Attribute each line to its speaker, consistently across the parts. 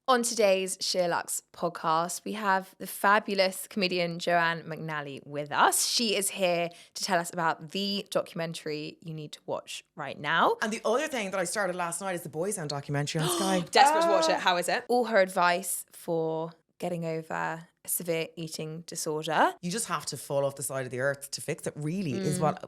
Speaker 1: On today's Sheerluxe podcast, we have the fabulous comedian Joanne McNally with us. She is here to tell us about the documentary you need to watch right now.
Speaker 2: And the other thing that I started last night is the Boys Own documentary on Sky.
Speaker 1: Desperate to watch it. How is it? All her advice for getting over a severe eating disorder.
Speaker 2: You just have to fall off the side of the earth to fix it, really,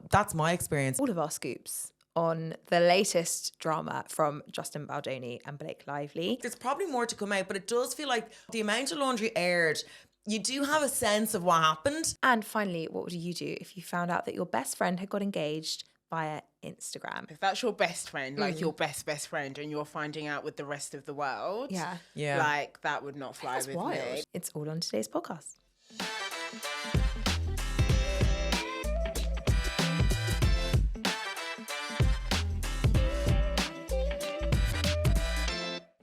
Speaker 2: that's my experience.
Speaker 1: All of our scoops on the latest drama from Justin Baldoni and Blake Lively.
Speaker 2: There's probably more to come out, but it does feel like the amount of laundry aired, you do have a sense of what happened.
Speaker 1: And finally, what would you do if you found out that your best friend had got engaged via Instagram?
Speaker 3: If that's your best friend, like your best friend, and you're finding out with the rest of the world,
Speaker 2: Yeah.
Speaker 3: like that would not fly with me.
Speaker 1: It's all on today's podcast.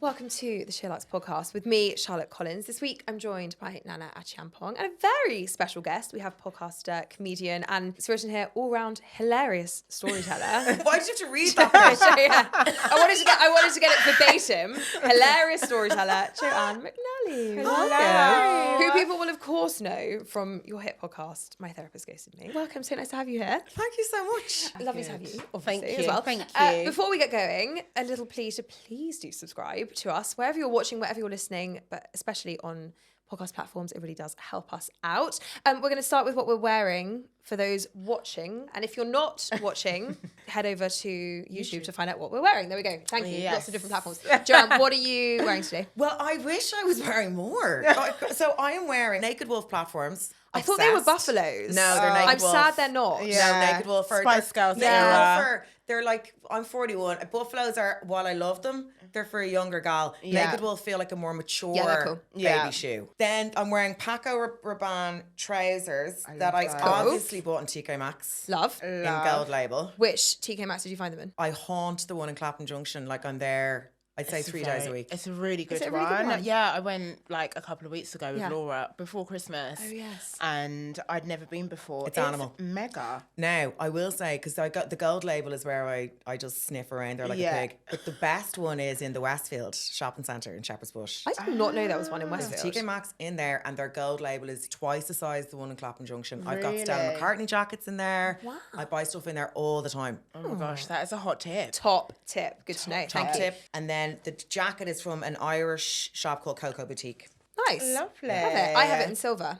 Speaker 1: Welcome to the Sheerluxe podcast with me, Charlotte Collins. This week, I'm joined by Nana Acheampong and a very special guest. We have podcaster, comedian, and it's written here, all-round hilarious storyteller.
Speaker 2: Why did you have to read that?
Speaker 1: I wanted to get it verbatim. Hilarious storyteller, Joanne McNally.
Speaker 3: Hello.
Speaker 1: Who people will, of course, know from your hit podcast, My Therapist Ghosted Me. Welcome, so nice to have you here.
Speaker 2: Thank you so much.
Speaker 1: Lovely to have you, obviously,
Speaker 3: Thank
Speaker 1: as
Speaker 3: you.
Speaker 1: well.
Speaker 3: Thank you.
Speaker 1: Before we get going, a little plea to please do subscribe to us wherever you're watching, wherever you're listening, but especially on podcast platforms. It really does help us out. We're going to start with what we're wearing for those watching. And if you're not watching, head over to YouTube to find out what we're wearing. There we go. Thank you.
Speaker 3: Yes.
Speaker 1: Lots of different platforms. Joanne, what are you wearing today?
Speaker 2: Well, I wish I was wearing more. So I am wearing Naked Wolf platforms.
Speaker 1: I thought they were
Speaker 2: Obsessed.
Speaker 1: buffaloes.
Speaker 2: No, they're Naked
Speaker 1: I'm
Speaker 2: Wolf.
Speaker 1: sad they're not.
Speaker 3: Yeah.
Speaker 2: No, Naked Wolf are
Speaker 3: Spice Girls
Speaker 2: yeah.
Speaker 3: era.
Speaker 2: They're like, I'm 41. Buffaloes are, while I love them, they're for a younger gal.
Speaker 3: Yeah.
Speaker 2: Naked Wolf feel like a more mature
Speaker 1: they're cool.
Speaker 2: baby
Speaker 3: Yeah.
Speaker 2: shoe. Then I'm wearing Paco Rabanne trousers that I
Speaker 3: that.
Speaker 2: obviously bought in TK Maxx
Speaker 1: Love.
Speaker 2: in gold label.
Speaker 1: Which TK Maxx did you find them in?
Speaker 2: I haunt the one in Clapham Junction like I'm there, I'd say 3 days a week.
Speaker 3: It's a really good,
Speaker 1: it a really good one?
Speaker 3: Yeah, I went like a couple of weeks ago with
Speaker 1: Yeah.
Speaker 3: Laura before Christmas.
Speaker 1: Oh, yes.
Speaker 3: And I'd never been before.
Speaker 2: It's animal.
Speaker 3: Mega.
Speaker 2: Now, I will say, because I got the gold label is where I just sniff around there like
Speaker 3: Yeah.
Speaker 2: a pig. But the best one is in the Westfield shopping centre in Shepherd's Bush.
Speaker 1: I did not know that was one in
Speaker 2: There's
Speaker 1: Westfield.
Speaker 2: TK Maxx in there, and their gold label is twice the size of the one in Clapham Junction. I've got Stella
Speaker 3: Really?
Speaker 2: McCartney jackets in there.
Speaker 1: Wow.
Speaker 2: I buy stuff in there all the time.
Speaker 3: Oh my gosh, that is a hot tip.
Speaker 1: Top tip. Good to know. Thank you.
Speaker 2: Tip. And then the jacket is from an Irish shop called Coco Boutique.
Speaker 1: Nice.
Speaker 3: Lovely.
Speaker 1: Love it. I have it in silver.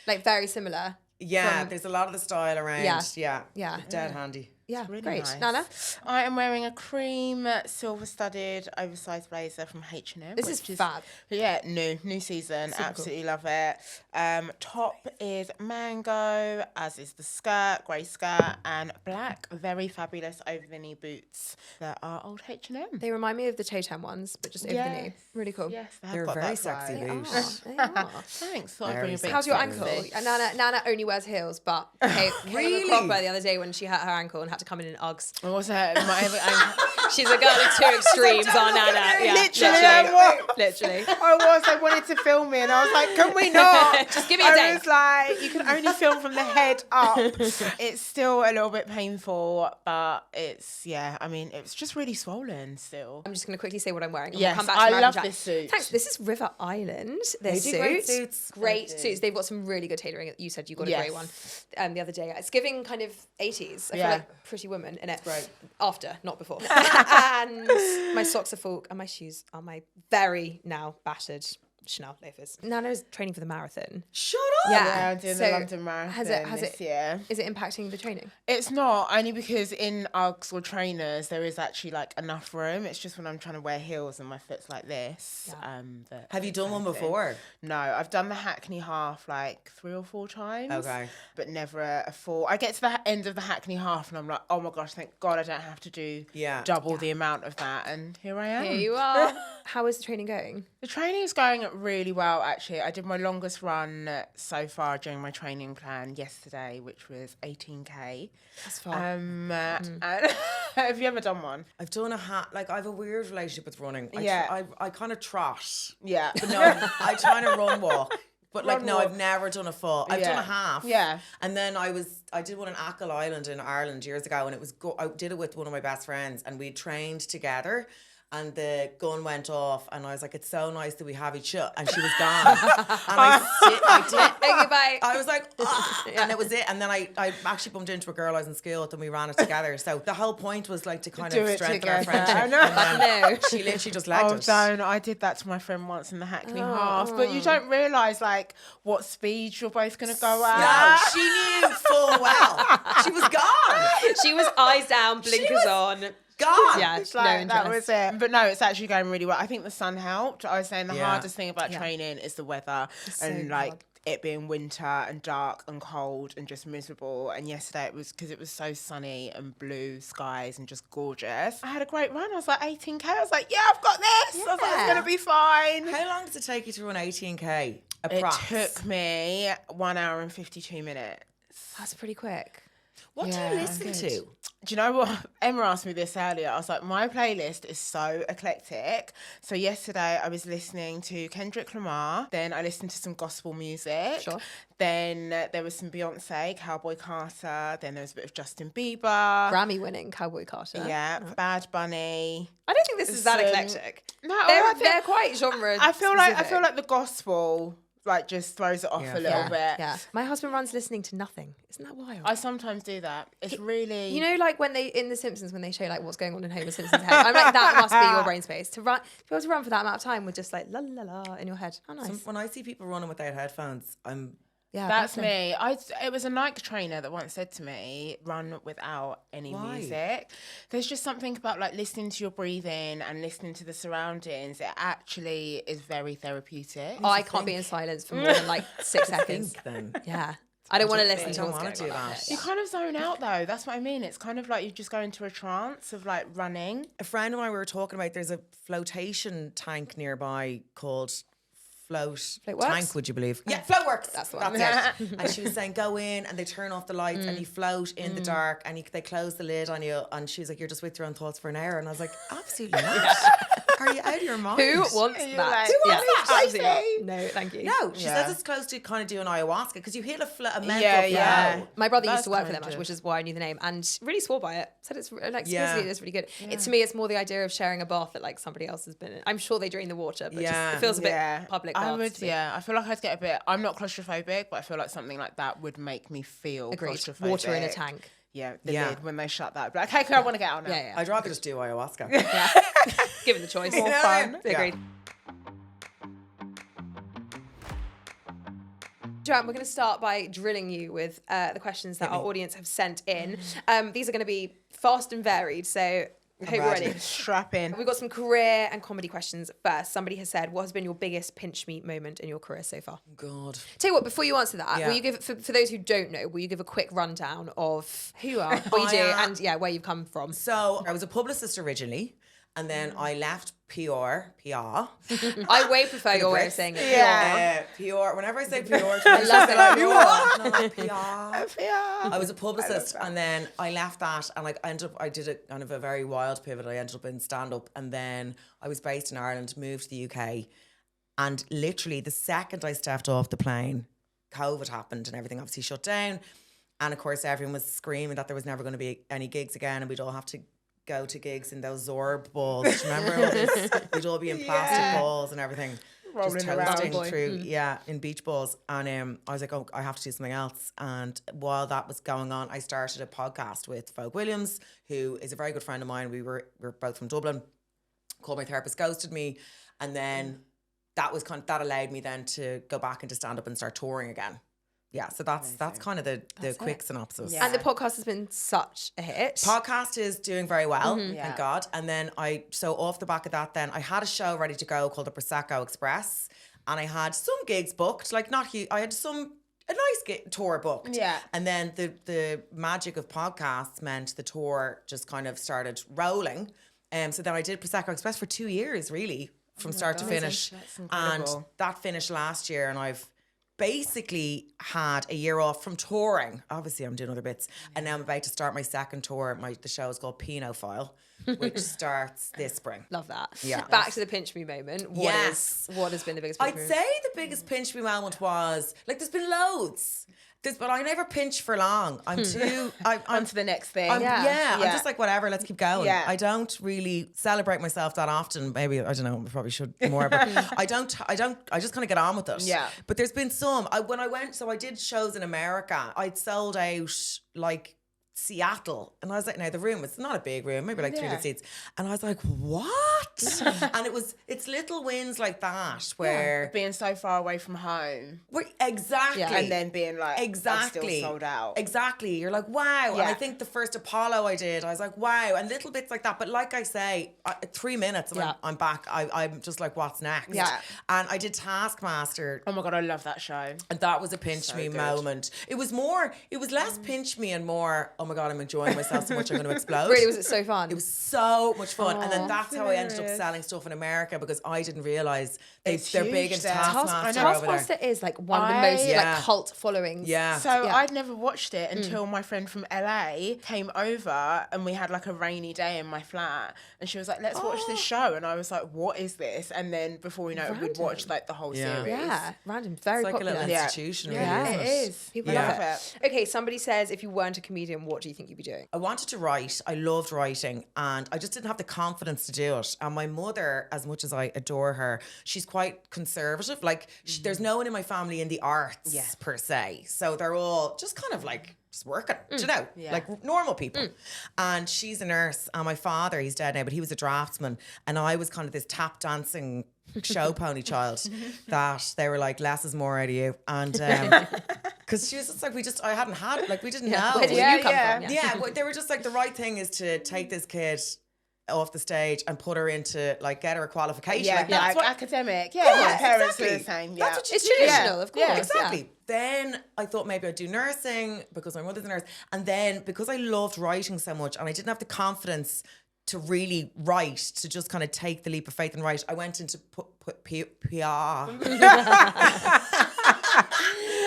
Speaker 1: Like very similar.
Speaker 2: Yeah, there's a lot of the style around.
Speaker 1: Yeah.
Speaker 2: Yeah. Dead handy.
Speaker 1: Yeah,
Speaker 3: Really
Speaker 1: great.
Speaker 3: nice.
Speaker 1: Nana?
Speaker 3: I am wearing a cream silver-studded oversized blazer from H&M.
Speaker 1: This is fab.
Speaker 3: Yeah, new season. Absolutely love it. Top is mango, as is the skirt, grey skirt, and black, very fabulous over-the-knee boots that are old H&M.
Speaker 1: They remind me of the Totem ones, but just over the knee. Really cool.
Speaker 3: Yes, they have
Speaker 2: They're
Speaker 3: got
Speaker 2: very
Speaker 3: that
Speaker 2: sexy
Speaker 3: vibe.
Speaker 2: boots.
Speaker 1: They are.
Speaker 3: Thanks. Thought I'd
Speaker 2: Very
Speaker 3: bring a bit
Speaker 1: How's your
Speaker 3: to
Speaker 1: ankle?
Speaker 3: it.
Speaker 1: Nana only wears heels, but came
Speaker 2: Really?
Speaker 1: across her the other day when she hurt her ankle and had to come in Uggs.
Speaker 3: What was that? My ankle.
Speaker 1: She's a girl of two extremes, our Nana. Yeah,
Speaker 3: Literally. I wanted to film me, and I was like, can we not?
Speaker 1: Just give me a day.
Speaker 3: I was like, you can only film from the head up. It's still a little bit painful, but it's just really swollen still.
Speaker 1: I'm just going to quickly say what I'm wearing. And
Speaker 3: Yes,
Speaker 1: we'll come back to
Speaker 3: I
Speaker 1: American
Speaker 3: love
Speaker 1: Jack.
Speaker 3: this suit.
Speaker 1: Thanks. This is River Island. This
Speaker 2: do great suits.
Speaker 1: Great suits. They've got some really good tailoring. You said you got a grey one the other day. It's giving kind of 80s. I feel like Pretty Woman in it.
Speaker 2: Right.
Speaker 1: After, not before. And my socks are full and my shoes are my very now battered Chanel loafers. Nana's training for the marathon.
Speaker 2: Shut up!
Speaker 3: Yeah, I'm doing the London Marathon this year.
Speaker 1: Is it impacting the training?
Speaker 3: It's not, only because in Uggs or trainers there is actually like enough room. It's just when I'm trying to wear heels and my foot's like this. That
Speaker 2: Have you
Speaker 3: it's
Speaker 2: done one
Speaker 3: hurting.
Speaker 2: before?
Speaker 3: No, I've done the Hackney half like 3 or 4 times.
Speaker 2: Okay.
Speaker 3: But never a full. I get to the end of the Hackney half and I'm like, oh my gosh, thank God I don't have to do double the amount of that. And here I am.
Speaker 1: Here you are. How is the training going?
Speaker 3: The training is going really well, actually. I did my longest run so far during my training plan yesterday, which was 18k.
Speaker 1: That's fun.
Speaker 3: And have you ever done one?
Speaker 2: I've done I have a weird relationship with running.
Speaker 3: Yeah.
Speaker 2: I kind of trot.
Speaker 3: Yeah.
Speaker 2: But no, I try to run walk. But like,
Speaker 3: Run
Speaker 2: no,
Speaker 3: walk.
Speaker 2: I've never done a full. I've done a half.
Speaker 3: Yeah.
Speaker 2: And then I did one in Achill Island in Ireland years ago, and I did it with one of my best friends, and we trained together. and the gun went off, and I was like, it's so nice that we have each other, and she was gone. And I did.
Speaker 1: Bye.
Speaker 2: I was like, and it was it. And then I actually bumped into a girl I was in school with, and we ran it together. So the whole point was like to kind of strengthen our friendship.
Speaker 3: I know.
Speaker 2: And then she literally just legged it.
Speaker 3: Don't. I did that to my friend once in the Hackney half, but you don't realise like what speed you're both going to go at.
Speaker 2: No, she knew full well. She was gone.
Speaker 1: She was eyes down, blinkers on.
Speaker 2: God.
Speaker 1: Yeah,
Speaker 3: It's
Speaker 1: no
Speaker 3: like, that
Speaker 1: interest.
Speaker 3: was it. But no, it's actually going really well. I think the sun helped. I was saying the
Speaker 2: Yeah.
Speaker 3: hardest thing about training is the weather and like
Speaker 1: hard.
Speaker 3: it being winter and dark and cold and just miserable. And yesterday it was because it was so sunny and blue skies and just gorgeous. I had a great run. I was like 18K. I was like, yeah, I've got this. I was like, it's going to be fine.
Speaker 2: How long does it take you to run 18K?
Speaker 3: It took me 1 hour and 52 minutes.
Speaker 1: That's pretty quick.
Speaker 2: What do you listen to?
Speaker 3: Do you know what? Emma asked me this earlier. I was like, my playlist is so eclectic. So yesterday I was listening to Kendrick Lamar. Then I listened to some gospel music.
Speaker 1: Sure.
Speaker 3: Then there was some Beyoncé, Cowboy Carter. Then there was a bit of Justin Bieber.
Speaker 1: Grammy-winning Cowboy Carter.
Speaker 3: Yeah, Bad Bunny.
Speaker 1: I don't think this is that
Speaker 3: Some-
Speaker 1: eclectic.
Speaker 3: No,
Speaker 1: They're quite genre.
Speaker 3: I feel like
Speaker 1: specific.
Speaker 3: the gospel like just throws it off a little bit.
Speaker 1: Yeah. My husband runs listening to nothing. Isn't that wild?
Speaker 3: I sometimes do that. It's really
Speaker 1: You know, like when they in The Simpsons, when they show like what's going on in Homer Simpson's head, I'm like, that must be your brain space to be able to run for that amount of time with just like la la la in your head. How nice.
Speaker 2: When I see people running without headphones,
Speaker 1: Yeah,
Speaker 3: That's
Speaker 1: baffling.
Speaker 3: me. It was a Nike trainer that once said to me, run without any
Speaker 2: Why?
Speaker 3: music. There's just something about like listening to your breathing and listening to the surroundings. It actually is very therapeutic.
Speaker 1: Oh, I can't be in silence for more than like 6 seconds.
Speaker 2: then.
Speaker 1: Yeah. I don't want to listen
Speaker 2: I
Speaker 1: to
Speaker 2: don't
Speaker 1: what's
Speaker 2: want to
Speaker 1: going
Speaker 2: do
Speaker 1: on.
Speaker 2: that.
Speaker 3: You kind of zone out though. That's what I mean. It's kind of like you just go into a trance of like running.
Speaker 2: A friend of mine we were talking about, there's a flotation tank nearby called Float
Speaker 1: Works?
Speaker 2: Tank, would you believe? Yeah, Float Works.
Speaker 1: That's the one.
Speaker 2: That's it. And she was saying, go in and they turn off the lights and you float in the dark and they close the lid on you. And she was like, you're just with your own thoughts for an hour. And I was like, absolutely not. Are you out of your mind?
Speaker 1: Who wants
Speaker 3: You're
Speaker 1: that?
Speaker 3: like,
Speaker 1: Who
Speaker 3: "Who
Speaker 1: wants
Speaker 3: wants
Speaker 1: that?
Speaker 3: that?
Speaker 1: Absolutely not. No, thank you.
Speaker 2: No, she
Speaker 3: Yeah.
Speaker 2: says it's close to kind of doing ayahuasca because you hit a mental flow.
Speaker 3: yeah.
Speaker 1: My brother used
Speaker 3: That's
Speaker 1: to work for
Speaker 3: kind
Speaker 1: them, actually,
Speaker 3: of-
Speaker 1: which is why I knew the name, and really swore by it. Said it's like
Speaker 2: Yeah.
Speaker 1: supposedly it's really good. To me, it's more the idea of sharing a bath that like somebody else has been in. I'm sure they drain the water, but
Speaker 2: Yeah.
Speaker 1: just, it feels a bit
Speaker 3: Yeah.
Speaker 1: public.
Speaker 3: I
Speaker 1: baths
Speaker 3: would,
Speaker 1: to me.
Speaker 3: yeah. I feel like I'd get a bit. I'm not claustrophobic, but I feel like something like that would make me feel
Speaker 1: Agreed.
Speaker 3: claustrophobic.
Speaker 1: Water in a tank.
Speaker 3: Yeah, the
Speaker 2: Yeah.
Speaker 3: lid when they shut that. But like, okay, cool, I want to get out now.
Speaker 1: Yeah, yeah.
Speaker 2: I'd rather just do ayahuasca.
Speaker 1: Given the choice.
Speaker 3: More fun.
Speaker 1: Agreed. Joanne, we're going to start by drilling you with the questions that our audience have sent in. These are going to be fast and varied, so I hope you're
Speaker 2: ready.
Speaker 1: ready.
Speaker 3: Strap in.
Speaker 1: We've got some career and comedy questions first. Somebody has said, what has been your biggest pinch me moment in your career so far?
Speaker 2: God.
Speaker 1: Tell you what, before you answer that,
Speaker 2: Yeah.
Speaker 1: will you give, for those who don't know, will you give a quick rundown of who you are, what you do, and where you've come from?
Speaker 2: So I was a publicist originally, and then I left PR.
Speaker 1: I way prefer your way of saying it.
Speaker 3: Yeah.
Speaker 2: PR. Whenever I say PR,
Speaker 1: I love it.
Speaker 2: like, PR.
Speaker 3: Yeah.
Speaker 2: I was a publicist, and then I left that, and like I did a kind of a very wild pivot. I ended up in stand up, and then I was based in Ireland, moved to the UK, and literally the second I stepped off the plane, COVID happened, and everything obviously shut down, and of course everyone was screaming that there was never going to be any gigs again, and we'd all have to go to gigs in those Zorb balls. Do you remember all this? We'd all be in plastic balls and everything.
Speaker 3: Rolling
Speaker 2: just
Speaker 3: around.
Speaker 2: toasting
Speaker 1: Boy.
Speaker 2: through, in beach balls. And I was like, oh, I have to do something else. And while that was going on, I started a podcast with Folk Williams, who is a very good friend of mine. We're both from Dublin. Called My Therapist Ghosted Me. And then that allowed me then to go back into stand-up and start touring again. Yeah, so that's kind of the quick synopsis.
Speaker 3: Yeah.
Speaker 1: And the podcast has been such a hit.
Speaker 2: Podcast is doing very well,
Speaker 3: Yeah.
Speaker 2: thank God. And then so off the back of that, then I had a show ready to go called the Prosecco Express, and I had some gigs booked, like not huge. I had a nice tour booked.
Speaker 3: Yeah.
Speaker 2: And then the magic of podcasts meant the tour just kind of started rolling. So then I did Prosecco Express for 2 years, really, from start to finish.
Speaker 3: That's
Speaker 2: And
Speaker 3: incredible.
Speaker 2: that finished last year, and I've basically had a year off from touring. Obviously, I'm doing other bits, and now I'm about to start my second tour. The show is called Pinophile, which starts this spring.
Speaker 1: Love that.
Speaker 2: Yeah.
Speaker 1: Back to the pinch me moment. What has been the biggest pinch
Speaker 2: I'd
Speaker 1: me
Speaker 2: say the biggest pinch me moment was, like, there's been loads. But I never pinch for long. I'm too. I'm
Speaker 3: On to the next thing.
Speaker 2: I'm
Speaker 1: Yeah.
Speaker 2: just like, whatever, let's keep going.
Speaker 3: Yeah.
Speaker 2: I don't really celebrate myself that often. Maybe, I don't know, I probably should more, but I just kind of get on with it.
Speaker 3: Yeah.
Speaker 2: But there's been some, when I went, so I did shows in America, I'd sold out like Seattle, and I was like, now the room, it's not a big room, maybe like 300 seats, and I was like, what? And it's little wins like that where
Speaker 3: being so far away from home.
Speaker 2: Exactly.
Speaker 3: And then being like,
Speaker 2: exactly,
Speaker 3: I'm still sold out.
Speaker 2: Exactly. You're like, wow. And
Speaker 3: Yeah.
Speaker 2: I think the first Apollo I did, I was like, wow. And little bits like that. But like I say, 3 minutes and I'm back. I'm just like, what's next?
Speaker 3: Yeah.
Speaker 2: And I did Taskmaster.
Speaker 3: Oh my God, I love that show.
Speaker 2: And that was a pinch me
Speaker 3: good.
Speaker 2: moment. It was less pinch me and more, oh my God, I'm enjoying myself so much I'm going to explode.
Speaker 1: Really, was it so fun?
Speaker 2: It was so much fun. And then that's how I ended up selling stuff in America, because I didn't realise they're big
Speaker 3: huge
Speaker 2: into
Speaker 3: there.
Speaker 2: Taskmaster over there.
Speaker 1: Taskmaster is like one of the most like cult followings.
Speaker 2: Yeah.
Speaker 3: So I'd never watched it until my friend from LA came over, and we had like a rainy day in my flat, and she was like, let's watch this show. And I was like, what is this? And then before we know it, we'd watched like the whole series.
Speaker 1: Yeah, random, very
Speaker 2: It's like
Speaker 1: popular.
Speaker 2: a little institution, really,
Speaker 1: Yeah.
Speaker 2: isn't
Speaker 3: It is.
Speaker 1: People
Speaker 2: Yeah.
Speaker 1: love it. Okay, somebody says, if you weren't a comedian, what do you think you'd be doing?
Speaker 2: I wanted to write. I loved writing, and I just didn't have the confidence to do it. And my mother, as much as I adore her, she's quite conservative. Like, there's no one in my family in the arts per se. So they're all just kind of like just working, you know, like normal people. And she's a nurse, and my father, he's dead now, but he was a draftsman. And I was kind of this tap dancing show pony child that they were like, less is more out of you. And because she was just like, I hadn't had it, like we didn't know.
Speaker 1: Where did you come from?
Speaker 2: Yeah, but they were just like, the right thing is to take this kid off the stage and put her into, like, get her a qualification.
Speaker 3: Yeah,
Speaker 2: like, that's what,
Speaker 3: academic. Yeah, my parents
Speaker 2: exactly.
Speaker 3: were the same.
Speaker 2: That's
Speaker 3: Yeah.
Speaker 2: what you
Speaker 1: It's
Speaker 2: do.
Speaker 1: traditional, of course.
Speaker 3: Yeah,
Speaker 2: Exactly. Then I thought maybe I'd do nursing because my mother's a nurse. And then because I loved writing so much and I didn't have the confidence to really write, to just kind of take the leap of faith and write, I went into PR.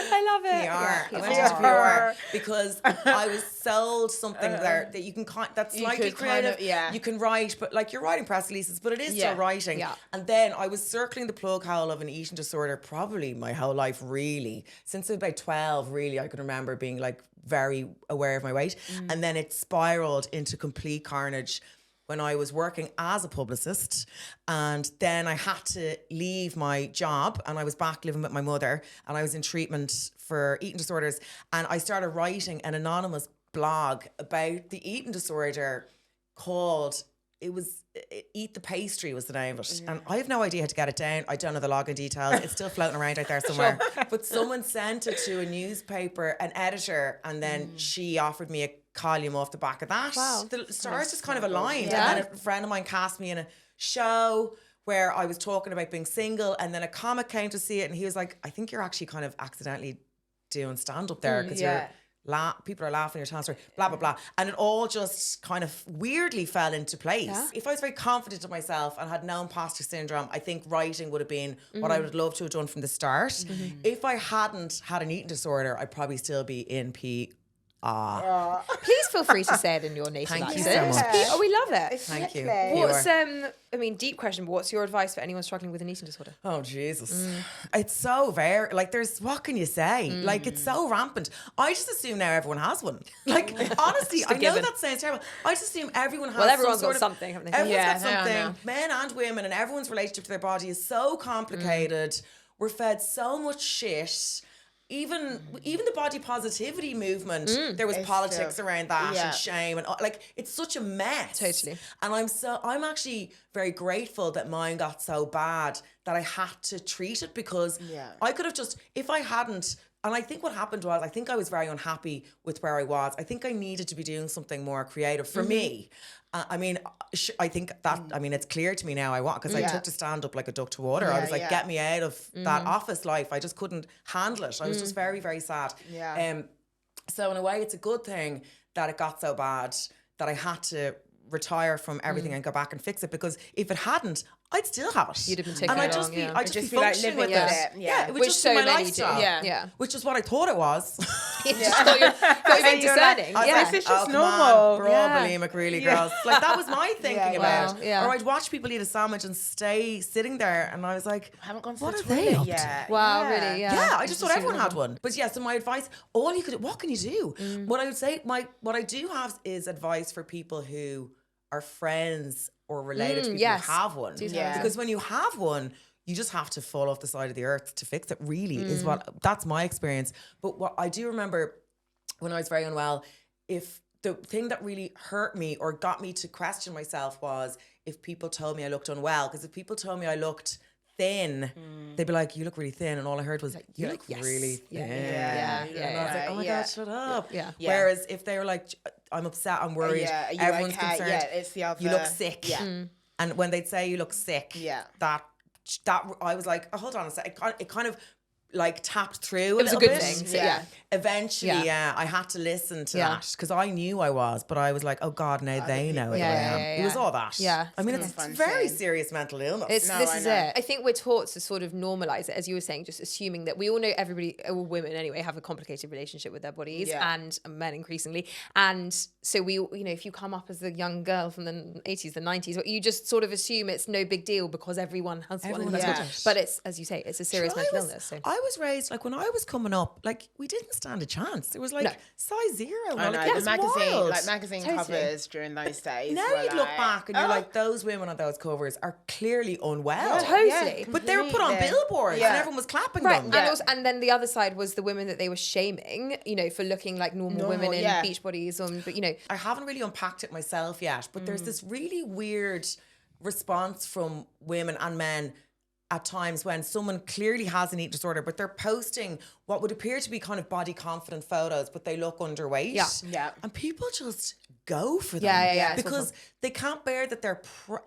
Speaker 1: I love it.
Speaker 2: PR. I went into PR because I was sold something there that you can that's slightly
Speaker 3: could kind
Speaker 2: creative.
Speaker 3: of,
Speaker 2: You can write, but like you're writing press releases, but it is still writing.
Speaker 1: Yeah.
Speaker 2: And then I was circling the plug hole of an eating disorder probably my whole life, really. Since about 12, really, I can remember being like very aware of my weight. And then it spiraled into complete carnage when I was working as a publicist, and then I had to leave my job, and I was back living with my mother, and I was in treatment for eating disorders, and I started writing an anonymous blog about the eating disorder called, Eat the Pastry was the name of it. And I have no idea how to get it down. I don't know the login details. It's still floating around out there somewhere. But someone sent it to a newspaper, an editor, and then she offered me a column off the back of that.
Speaker 1: Wow.
Speaker 2: The stars just kind of aligned.
Speaker 1: Yeah.
Speaker 2: And then a friend of mine cast me in a show where I was talking about being single, and then a comic came to see it, and he was like, I think you're actually kind of accidentally doing stand-up there because you're people are laughing, you're telling a story, blah, blah, blah. And it all just kind of weirdly fell into place.
Speaker 1: Yeah.
Speaker 2: If I was very confident of myself and had no imposter syndrome, I think writing would have been what I would have loved to have done from the start. If I hadn't had an eating disorder, I'd probably still be in
Speaker 1: Please feel free to say it in your native
Speaker 2: Thank you
Speaker 1: accent.
Speaker 2: so much.
Speaker 1: Oh, we love it.
Speaker 2: Thank you.
Speaker 1: What's I mean, deep question, but what's your advice for anyone struggling with an eating disorder?
Speaker 2: Oh, Jesus. It's so very, like, what can you say? Like, it's so rampant. I just assume now everyone has one. Like, honestly, I know
Speaker 1: given.
Speaker 2: that sounds terrible. I just assume everyone has
Speaker 1: everyone's
Speaker 2: some
Speaker 1: got
Speaker 2: sort
Speaker 1: something, haven't they?
Speaker 2: Everyone's got
Speaker 3: Yeah, they
Speaker 2: something. Men and women, and everyone's relationship to their body is so complicated. We're fed so much shit. Even the body positivity movement, there was politics around that and shame, and like, it's such a mess.
Speaker 1: Totally.
Speaker 2: And I'm actually very grateful that mine got so bad that I had to treat it, because I could have just, if I hadn't, and I think what happened was, I think I was very unhappy with where I was. I think I needed to be doing something more creative for me. I mean, I think that, I mean, it's clear to me now because I took to stand up like a duck to water. I was like, get me out of that office life. I just couldn't handle it. I was just very, very sad.
Speaker 3: Yeah.
Speaker 2: So in a way, it's a good thing that it got so bad that I had to retire from everything and go back and fix it, because if it hadn't, I'd still have it.
Speaker 1: You'd have been ticking
Speaker 2: and I'd
Speaker 1: along,
Speaker 2: just be,
Speaker 1: yeah.
Speaker 2: I'd just be
Speaker 3: feel like
Speaker 2: functioning
Speaker 3: living
Speaker 2: with
Speaker 3: with
Speaker 2: it.
Speaker 3: it, yeah.
Speaker 2: It would
Speaker 1: Which
Speaker 2: just
Speaker 1: so
Speaker 2: be my
Speaker 1: many do.
Speaker 2: lifestyle.
Speaker 1: Yeah.
Speaker 2: Which is what I thought it was.
Speaker 1: You just thought you're being
Speaker 3: you're like,
Speaker 1: discerning.
Speaker 3: I was
Speaker 1: Yeah.
Speaker 3: like, it's just
Speaker 2: come
Speaker 3: normal.
Speaker 2: on, bro,
Speaker 1: Yeah.
Speaker 2: bulimic, really, girls. Like, that was my thinking
Speaker 3: Yeah,
Speaker 2: about
Speaker 1: wow,
Speaker 2: it.
Speaker 1: yeah.
Speaker 2: Or I'd watch people eat a sandwich and stay sitting there, and I was like,
Speaker 3: I haven't gone to
Speaker 2: what
Speaker 3: the
Speaker 2: are they
Speaker 3: toilet
Speaker 2: up
Speaker 3: yet.
Speaker 2: to?
Speaker 1: Wow, really? Yeah.
Speaker 2: Yeah, I
Speaker 1: It's
Speaker 2: just thought everyone had
Speaker 1: normal.
Speaker 2: one. But yeah, so my advice, what can you do? What I would say, what I do have is advice for people who are friends or related to people
Speaker 1: yes.
Speaker 2: who have one.
Speaker 1: Do tell
Speaker 3: Yeah.
Speaker 1: us.
Speaker 2: Because when you have one, you just have to fall off the side of the earth to fix it, really, that's my experience. But what I do remember when I was very unwell, if the thing that really hurt me or got me to question myself was if people told me I looked unwell. Because if people told me I looked thin, they'd be like, you look really thin. And all I heard was, you look
Speaker 1: yes.
Speaker 2: really
Speaker 1: Yeah,
Speaker 2: thin.
Speaker 1: yeah,
Speaker 2: And I was like, oh my God, shut up.
Speaker 1: Yeah.
Speaker 3: Yeah.
Speaker 2: Whereas if they were like, I'm upset, I'm worried,
Speaker 3: Yeah, are you
Speaker 2: everyone's
Speaker 3: okay?
Speaker 2: concerned,
Speaker 3: Yeah, it's the other.
Speaker 2: you look sick.
Speaker 3: Yeah.
Speaker 2: And when they'd say you look sick,
Speaker 3: Yeah.
Speaker 2: that I was like, oh, hold on a sec. It kind of like tapped through.
Speaker 1: It was a
Speaker 2: little
Speaker 1: good
Speaker 2: bit.
Speaker 1: thing. So,
Speaker 3: Yeah.
Speaker 1: yeah.
Speaker 2: Eventually,
Speaker 1: Yeah.
Speaker 2: I had to listen to
Speaker 1: Yeah.
Speaker 2: that because I knew I was, but I was like, oh God, now they know it.
Speaker 1: Yeah,
Speaker 2: I
Speaker 1: yeah,
Speaker 2: am.
Speaker 1: yeah,
Speaker 2: It was
Speaker 1: yeah.
Speaker 2: all that.
Speaker 1: Yeah.
Speaker 2: I mean,
Speaker 3: It's
Speaker 2: it's
Speaker 3: confronting.
Speaker 2: very serious mental illness.
Speaker 1: This
Speaker 3: I
Speaker 1: is
Speaker 3: know.
Speaker 1: it. I think we're taught to sort of normalize it, as you were saying, just assuming that we all know everybody, all women anyway, have a complicated relationship with their bodies,
Speaker 3: Yeah.
Speaker 1: and men increasingly. And so we, if you come up as a young girl from the 80s, the 90s, you just sort of assume it's no big deal because everyone has
Speaker 2: Everyone
Speaker 1: one.
Speaker 2: has
Speaker 1: And
Speaker 2: it.
Speaker 1: But it's, as you say, it's a serious
Speaker 2: Sure,
Speaker 1: mental illness. So.
Speaker 2: I was raised, like when I was coming up, like we didn't stand a chance. There was like
Speaker 1: No.
Speaker 2: size 0.
Speaker 3: I know,
Speaker 2: Like,
Speaker 3: the
Speaker 2: it's
Speaker 3: magazine,
Speaker 2: wild.
Speaker 3: like magazine
Speaker 1: Totally.
Speaker 3: covers during those days.
Speaker 2: Now
Speaker 3: were
Speaker 2: you'd look
Speaker 3: like,
Speaker 2: back and you're
Speaker 3: oh,
Speaker 2: like, those women on those covers are clearly unwell.
Speaker 1: Totally.
Speaker 2: But they were put on
Speaker 3: completely.
Speaker 2: billboards
Speaker 3: Yeah.
Speaker 2: and everyone was clapping
Speaker 1: Right,
Speaker 2: them.
Speaker 1: and also, and then the other side was the women that they were shaming, for looking like normal women in
Speaker 3: yeah.
Speaker 1: beach bodies. But
Speaker 2: I haven't really unpacked it myself yet, but there's this really weird response from women and men at times when someone clearly has an eating disorder, but they're posting what would appear to be kind of body confident photos, but they look underweight.
Speaker 1: Yeah.
Speaker 3: Yeah.
Speaker 2: And people just go for them.
Speaker 1: Yeah. It's
Speaker 2: Because they can't bear that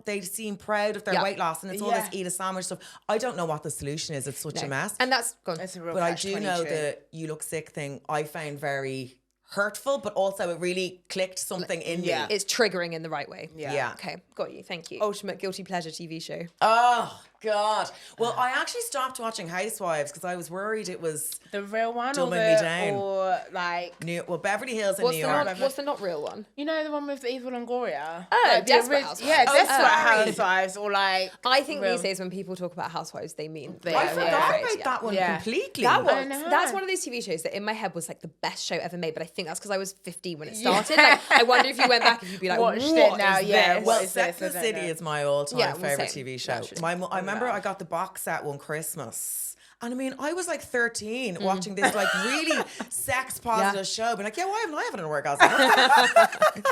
Speaker 2: they seem proud of their
Speaker 1: Yeah.
Speaker 2: weight loss, and it's all
Speaker 3: Yeah.
Speaker 2: this eat a sandwich stuff. I don't know what the solution is. It's such a mess.
Speaker 1: And that's gone.
Speaker 3: It's a real
Speaker 2: But I
Speaker 3: catch
Speaker 2: do know
Speaker 3: 22.
Speaker 2: the you look sick thing I found very hurtful, but also it really clicked something in
Speaker 3: Yeah.
Speaker 2: me.
Speaker 1: It's triggering in the right way.
Speaker 2: Yeah.
Speaker 1: Okay, got you. Thank you. Ultimate guilty pleasure TV show.
Speaker 2: Oh God. Well, I actually stopped watching Housewives because I was worried it was
Speaker 3: The real one or
Speaker 2: Dumbing me
Speaker 3: the
Speaker 2: down.
Speaker 3: or like
Speaker 2: Beverly Hills in
Speaker 1: What's
Speaker 2: New
Speaker 1: the
Speaker 2: York.
Speaker 1: not? What's the not real one?
Speaker 3: the one with Eva Longoria?
Speaker 1: Oh,
Speaker 3: Like the
Speaker 1: Desperate
Speaker 3: orig-
Speaker 1: Housewives.
Speaker 3: Yeah,
Speaker 1: Oh,
Speaker 3: Desperate
Speaker 2: sorry.
Speaker 3: Housewives or like
Speaker 1: I think
Speaker 3: real-
Speaker 1: these days when people talk about housewives, they mean they
Speaker 2: I
Speaker 1: are
Speaker 2: forgot
Speaker 1: afraid,
Speaker 2: about
Speaker 1: yeah.
Speaker 2: that one
Speaker 3: Yeah.
Speaker 2: completely.
Speaker 1: That
Speaker 3: I
Speaker 1: was
Speaker 3: know.
Speaker 1: that's one of those TV shows that in my head was like the best show ever made, but I think that's because I was 15 when it started. Like, I wonder if you went back, if you'd be like,
Speaker 3: Watched
Speaker 1: what
Speaker 3: it now,
Speaker 1: is
Speaker 3: yeah,
Speaker 1: this?
Speaker 3: what
Speaker 2: Well,
Speaker 3: is
Speaker 2: Sex
Speaker 3: this? I
Speaker 2: and the
Speaker 3: don't
Speaker 2: City
Speaker 3: know.
Speaker 2: is my all-time
Speaker 1: Yeah, well,
Speaker 2: favorite
Speaker 1: same.
Speaker 2: TV show.
Speaker 1: Naturally.
Speaker 2: I remember I got the box set one Christmas. And I mean, I was like 13 watching this like really sex positive show. Being like, yeah, why haven't I had an orgasm?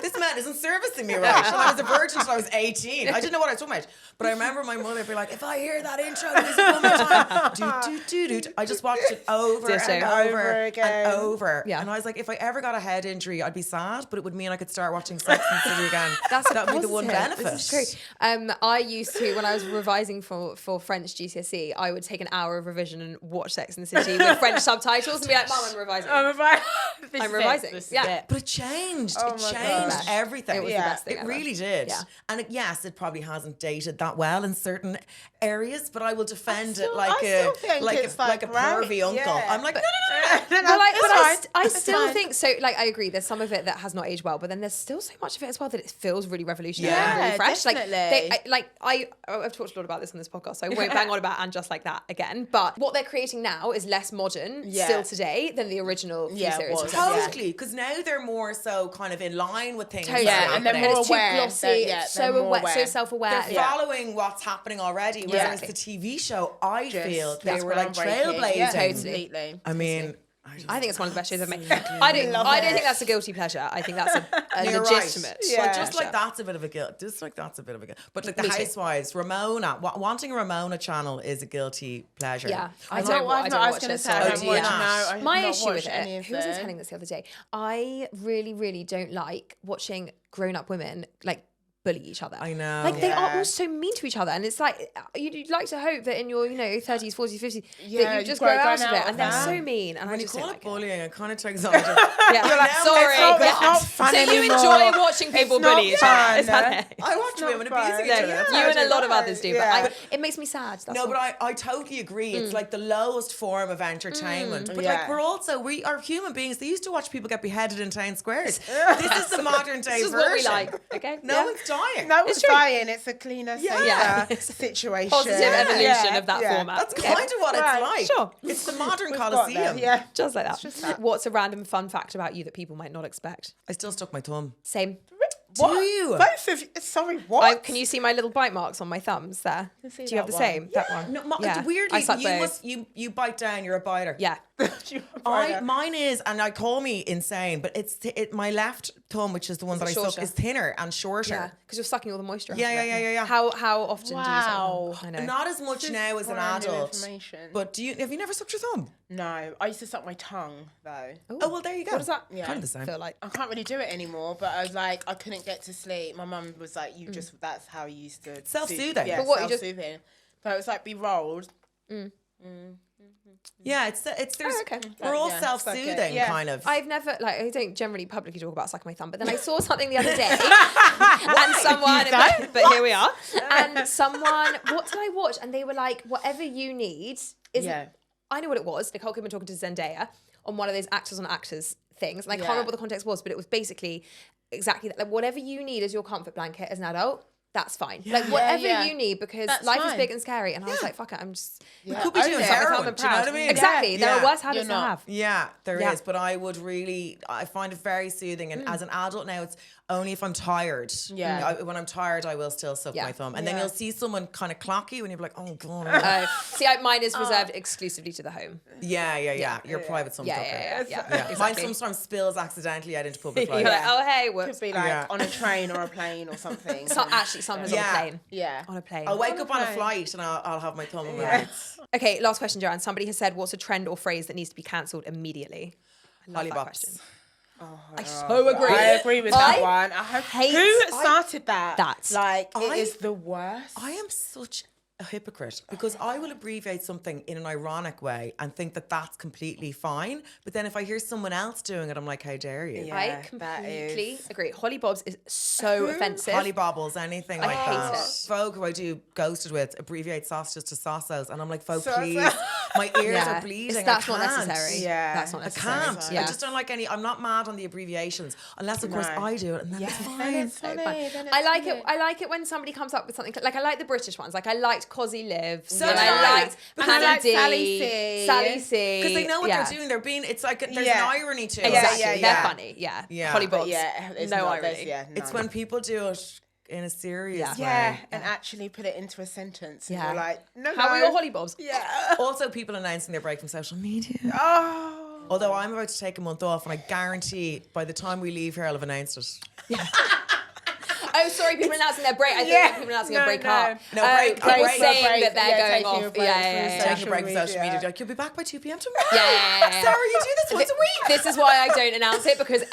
Speaker 2: This man isn't servicing me right. And I was a virgin until I was 18. I didn't know what I was talking about. But I remember my mother be like, if I hear that intro music one more time, do. I just watched it over
Speaker 1: Ditto.
Speaker 2: and over
Speaker 3: Over again.
Speaker 2: and over.
Speaker 1: Yeah.
Speaker 2: And I was like, if I ever got a head injury, I'd be sad, but it would mean I could start watching Sex and the City again. That would be the one
Speaker 1: positive.
Speaker 2: benefit.
Speaker 1: This is true. I used to, when I was revising for French GCSE, I would take an hour of revision and watch Sex and the City with French subtitles and be like, Mum, I'm revising.
Speaker 3: I'm
Speaker 1: revising. Yeah.
Speaker 2: But it changed.
Speaker 3: Oh
Speaker 2: It
Speaker 3: my
Speaker 2: changed
Speaker 3: gosh.
Speaker 2: everything.
Speaker 1: It was the
Speaker 3: Yeah.
Speaker 1: best thing
Speaker 2: It
Speaker 1: ever.
Speaker 2: really did.
Speaker 1: Yeah.
Speaker 2: And yes, it probably hasn't dated that well in certain areas, but I will defend it
Speaker 3: I
Speaker 2: like
Speaker 3: still think it's
Speaker 2: like a
Speaker 3: like
Speaker 2: pervy uncle.
Speaker 3: yeah.
Speaker 2: I'm like, no.
Speaker 1: But I
Speaker 3: It's
Speaker 1: still
Speaker 3: fine.
Speaker 1: think so. Like, I agree. There's some of it that has not aged well, but then there's still so much of it as well that it feels really revolutionary and
Speaker 3: Yeah,
Speaker 1: really fresh.
Speaker 3: definitely.
Speaker 1: I've talked a lot about this on this podcast, so I won't bang on about And Just Like That again. But what they're creating now is less modern,
Speaker 3: Yeah.
Speaker 1: still today, than the original few
Speaker 3: Yeah, it
Speaker 1: series.
Speaker 3: was.
Speaker 1: was. Yeah.
Speaker 2: Totally, because now they're more so kind of in line with things.
Speaker 1: Totally.
Speaker 2: that are
Speaker 3: Yeah, and they're
Speaker 2: happening.
Speaker 3: more
Speaker 1: it's too
Speaker 3: aware.
Speaker 1: glossy,
Speaker 3: Yeah,
Speaker 1: it's
Speaker 3: they're
Speaker 1: so
Speaker 3: more
Speaker 1: aware, so
Speaker 3: aware.
Speaker 1: self-aware.
Speaker 2: They're
Speaker 1: Yeah.
Speaker 2: following what's happening already. Whereas
Speaker 1: Exactly.
Speaker 2: the TV show, I feel they
Speaker 3: That's
Speaker 2: were like
Speaker 3: groundbreaking.
Speaker 2: trailblazing.
Speaker 3: Yeah,
Speaker 1: Totally.
Speaker 3: completely.
Speaker 2: I mean,
Speaker 1: I think it's one of the best shows I've made. I don't think that's a guilty pleasure. I think that's a
Speaker 2: You're
Speaker 1: legitimate.
Speaker 2: right.
Speaker 3: Yeah.
Speaker 2: Well, just like that's a bit of a guilt. Just like that's a bit of a guilt. But like the
Speaker 1: Me too.
Speaker 2: Housewives, Ramona, wanting a Ramona channel is a guilty pleasure.
Speaker 1: Yeah,
Speaker 3: I was
Speaker 1: watch
Speaker 3: going to
Speaker 1: it,
Speaker 3: say,
Speaker 1: so
Speaker 3: I
Speaker 2: Oh,
Speaker 3: haven't
Speaker 2: do you
Speaker 3: watched, no,
Speaker 2: not?
Speaker 3: I have
Speaker 1: My
Speaker 3: not
Speaker 1: issue with
Speaker 3: watched any
Speaker 1: it,
Speaker 3: of
Speaker 1: who was I
Speaker 3: them.
Speaker 1: telling this the other day? I really, really don't like watching grown-up women like bully each other.
Speaker 2: I know.
Speaker 1: Like they are all so mean to each other, and it's like you'd like to hope that in your 30s, 40s, 50s that you just grow out of it, and they're so mean. And
Speaker 2: when
Speaker 1: I
Speaker 2: you
Speaker 1: just
Speaker 2: call
Speaker 1: don't
Speaker 2: it
Speaker 1: like
Speaker 2: bullying, it kind of takes on. You're
Speaker 1: like, sorry,
Speaker 3: it's not fun
Speaker 1: so you
Speaker 3: anymore.
Speaker 1: enjoy watching people bully each other? Is that it?
Speaker 2: I watch women abusing each
Speaker 1: No,
Speaker 2: other.
Speaker 1: you and a lot of others do, but it makes me sad. That's all.
Speaker 2: But I totally agree. It's like the lowest form of entertainment. But like we are human beings. They used to watch people get beheaded in town squares. This is the modern day
Speaker 1: This is
Speaker 2: version.
Speaker 1: what we like. Okay,
Speaker 2: No one's dying.
Speaker 3: No one's dying. It's a cleaner, safer situation.
Speaker 1: Positive evolution of that format.
Speaker 2: That's kind of what it's like.
Speaker 1: Sure.
Speaker 2: It's the modern
Speaker 3: Got
Speaker 2: Colosseum.
Speaker 3: there, yeah.
Speaker 1: Just like that. What's a random fun fact about you that people might not expect?
Speaker 2: I still stuck my thumb.
Speaker 1: Same.
Speaker 3: What?
Speaker 2: Do you?
Speaker 3: Both of you? Sorry, what?
Speaker 1: Can you see my little bite marks on my thumbs there? Do
Speaker 3: see
Speaker 1: you have
Speaker 3: that
Speaker 1: the
Speaker 3: one.
Speaker 1: same? That one.
Speaker 2: No,
Speaker 1: Yeah.
Speaker 2: weirdly,
Speaker 1: I suck
Speaker 2: you
Speaker 1: both.
Speaker 2: you bite down. You're a biter.
Speaker 1: Yeah.
Speaker 2: Mine is, and I call me insane, but it's my left thumb, which is the one that I suck,
Speaker 1: shorter?
Speaker 2: is thinner and shorter.
Speaker 1: Yeah. Because you're sucking all the moisture. out
Speaker 2: Yeah,
Speaker 1: of it.
Speaker 2: yeah.
Speaker 1: How often
Speaker 3: Wow.
Speaker 1: do you suck? I know.
Speaker 2: Not as much now as an
Speaker 3: brand new
Speaker 2: adult.
Speaker 3: information.
Speaker 2: But have you never sucked your thumb?
Speaker 3: No, I used to suck my tongue though.
Speaker 2: Oh well, there you go.
Speaker 1: What does that
Speaker 3: Yeah.
Speaker 2: Kind of the same.
Speaker 1: feel like?
Speaker 3: I can't really do it anymore, but I was like, I couldn't get to sleep. My mum was like, that's how you used to
Speaker 2: Self-soothing.
Speaker 3: Yeah,
Speaker 1: But what, you just-
Speaker 3: self-soothing. But it was like be rolled.
Speaker 2: Yeah, there's
Speaker 1: okay.
Speaker 2: we're all
Speaker 3: Yeah,
Speaker 2: self-soothing
Speaker 3: suck it. Yeah.
Speaker 2: kind of.
Speaker 1: I've never, I don't generally publicly talk about sucking my thumb, but then I saw something the other day and someone, but here we are. And someone, what did I watch? And they were like, whatever you need is, I know what it was. Nicole Kidman talking to Zendaya on one of those actors on actors things. And I can't remember what the context was, but it was basically exactly that. Like, whatever you need as your comfort blanket as an adult, that's fine. Like whatever you need, because
Speaker 3: That's
Speaker 1: life is
Speaker 3: fine.
Speaker 1: big and scary. And I was like, fuck it, I'm just
Speaker 2: We could be doing
Speaker 3: Own it.
Speaker 2: heroin.
Speaker 1: I'm
Speaker 2: Do you know what I mean?
Speaker 1: Exactly. There are worse
Speaker 3: You're
Speaker 1: habits to
Speaker 3: not.
Speaker 1: have.
Speaker 2: Yeah, there
Speaker 1: Yeah.
Speaker 2: is. But I find it very soothing. And as an adult now, it's only if I'm tired.
Speaker 3: Yeah.
Speaker 2: When I'm tired, I will still suck my thumb. And then you'll see someone kind of clock you and you'll be like, oh, God.
Speaker 1: Mine is reserved exclusively to the home.
Speaker 2: Yeah. You're a private thumb sucker.
Speaker 1: Yeah.
Speaker 2: Yeah. Mine sometimes spills accidentally out into public
Speaker 1: You're
Speaker 2: life.
Speaker 1: like, oh, hey, whoops.
Speaker 3: Could be like on a train or a plane or something.
Speaker 1: Actually, sometimes on a plane.
Speaker 3: Yeah.
Speaker 1: On a plane.
Speaker 2: I'll wake up on a flight and I'll have my thumb in my mouth.
Speaker 1: Okay, last question, Joanne. Somebody has said, what's a trend or phrase that needs to be cancelled immediately? I love that
Speaker 2: Lollipops.
Speaker 1: question. I so agree.
Speaker 3: I agree with that one. Who started that?
Speaker 1: That.
Speaker 3: Like, it is the worst.
Speaker 2: I am such a hypocrite because I will abbreviate something in an ironic way and think that that's completely fine. But then if I hear someone else doing it, I'm like, how dare you?
Speaker 3: Yeah.
Speaker 1: I
Speaker 3: that
Speaker 1: completely
Speaker 3: is-
Speaker 1: agree. Holly Bobs is so offensive.
Speaker 2: Holly bobbles, anything like
Speaker 1: hate
Speaker 2: that.
Speaker 1: it.
Speaker 2: Folk who I do ghosted with abbreviate sausages to sausos, and I'm like, folk,
Speaker 3: Sauce.
Speaker 2: please, my ears
Speaker 1: Yeah.
Speaker 2: are bleeding.
Speaker 1: That's
Speaker 2: I
Speaker 1: not
Speaker 2: can't.
Speaker 1: necessary.
Speaker 3: Yeah.
Speaker 1: That's not
Speaker 2: I
Speaker 1: necessary.
Speaker 2: can't.
Speaker 1: Yeah.
Speaker 2: I just don't like any. I'm not mad on the abbreviations, unless of course
Speaker 3: No.
Speaker 2: I do it, and then it's
Speaker 3: Then
Speaker 2: fine.
Speaker 3: it's funny. Then it's
Speaker 1: I like
Speaker 3: funny.
Speaker 1: it. I like it when somebody comes up with something like I like the British ones. Like I liked Cosy Lives.
Speaker 2: So
Speaker 1: and
Speaker 2: do
Speaker 1: I
Speaker 2: I.
Speaker 1: liked
Speaker 3: Because I
Speaker 1: Paddy
Speaker 3: like
Speaker 1: D,
Speaker 3: Sally C.
Speaker 1: Sally C.
Speaker 2: Because they know what
Speaker 1: Yeah.
Speaker 2: they're doing. They're being. It's like there's
Speaker 3: Yeah.
Speaker 2: an irony to it.
Speaker 1: Exactly.
Speaker 3: Yeah,
Speaker 1: They're
Speaker 3: yeah.
Speaker 1: funny. Yeah.
Speaker 2: Yeah.
Speaker 1: Holly
Speaker 2: But
Speaker 1: Bobs.
Speaker 3: Yeah, it's
Speaker 1: no
Speaker 3: not,
Speaker 1: irony.
Speaker 3: yeah,
Speaker 2: It's
Speaker 3: no.
Speaker 2: when people do it in a serious way.
Speaker 3: Yeah, and actually put it into a sentence. And
Speaker 1: Yeah.
Speaker 3: you're like, no,
Speaker 1: How are
Speaker 3: no.
Speaker 1: your Holly Bobs?
Speaker 3: Yeah.
Speaker 2: Also, people announcing their break from social media.
Speaker 3: Oh.
Speaker 2: Although I'm about to take a month off, and I guarantee by the time we leave here, I'll have announced it.
Speaker 1: Oh, sorry, people announcing their break. I think people announcing a break up.
Speaker 2: No, break-
Speaker 1: Break
Speaker 2: break-
Speaker 1: saying
Speaker 3: break.
Speaker 1: that they're
Speaker 3: Yeah,
Speaker 1: going
Speaker 3: taking a
Speaker 1: off.
Speaker 3: break
Speaker 1: Yeah,
Speaker 3: from
Speaker 1: yeah, yeah.
Speaker 2: Taking a
Speaker 3: social
Speaker 2: break from social
Speaker 3: media.
Speaker 2: media. Like, you'll be back by 2 p.m. tomorrow.
Speaker 1: Yeah.
Speaker 2: Sarah, you do this once a week.
Speaker 1: This is why I don't announce it, because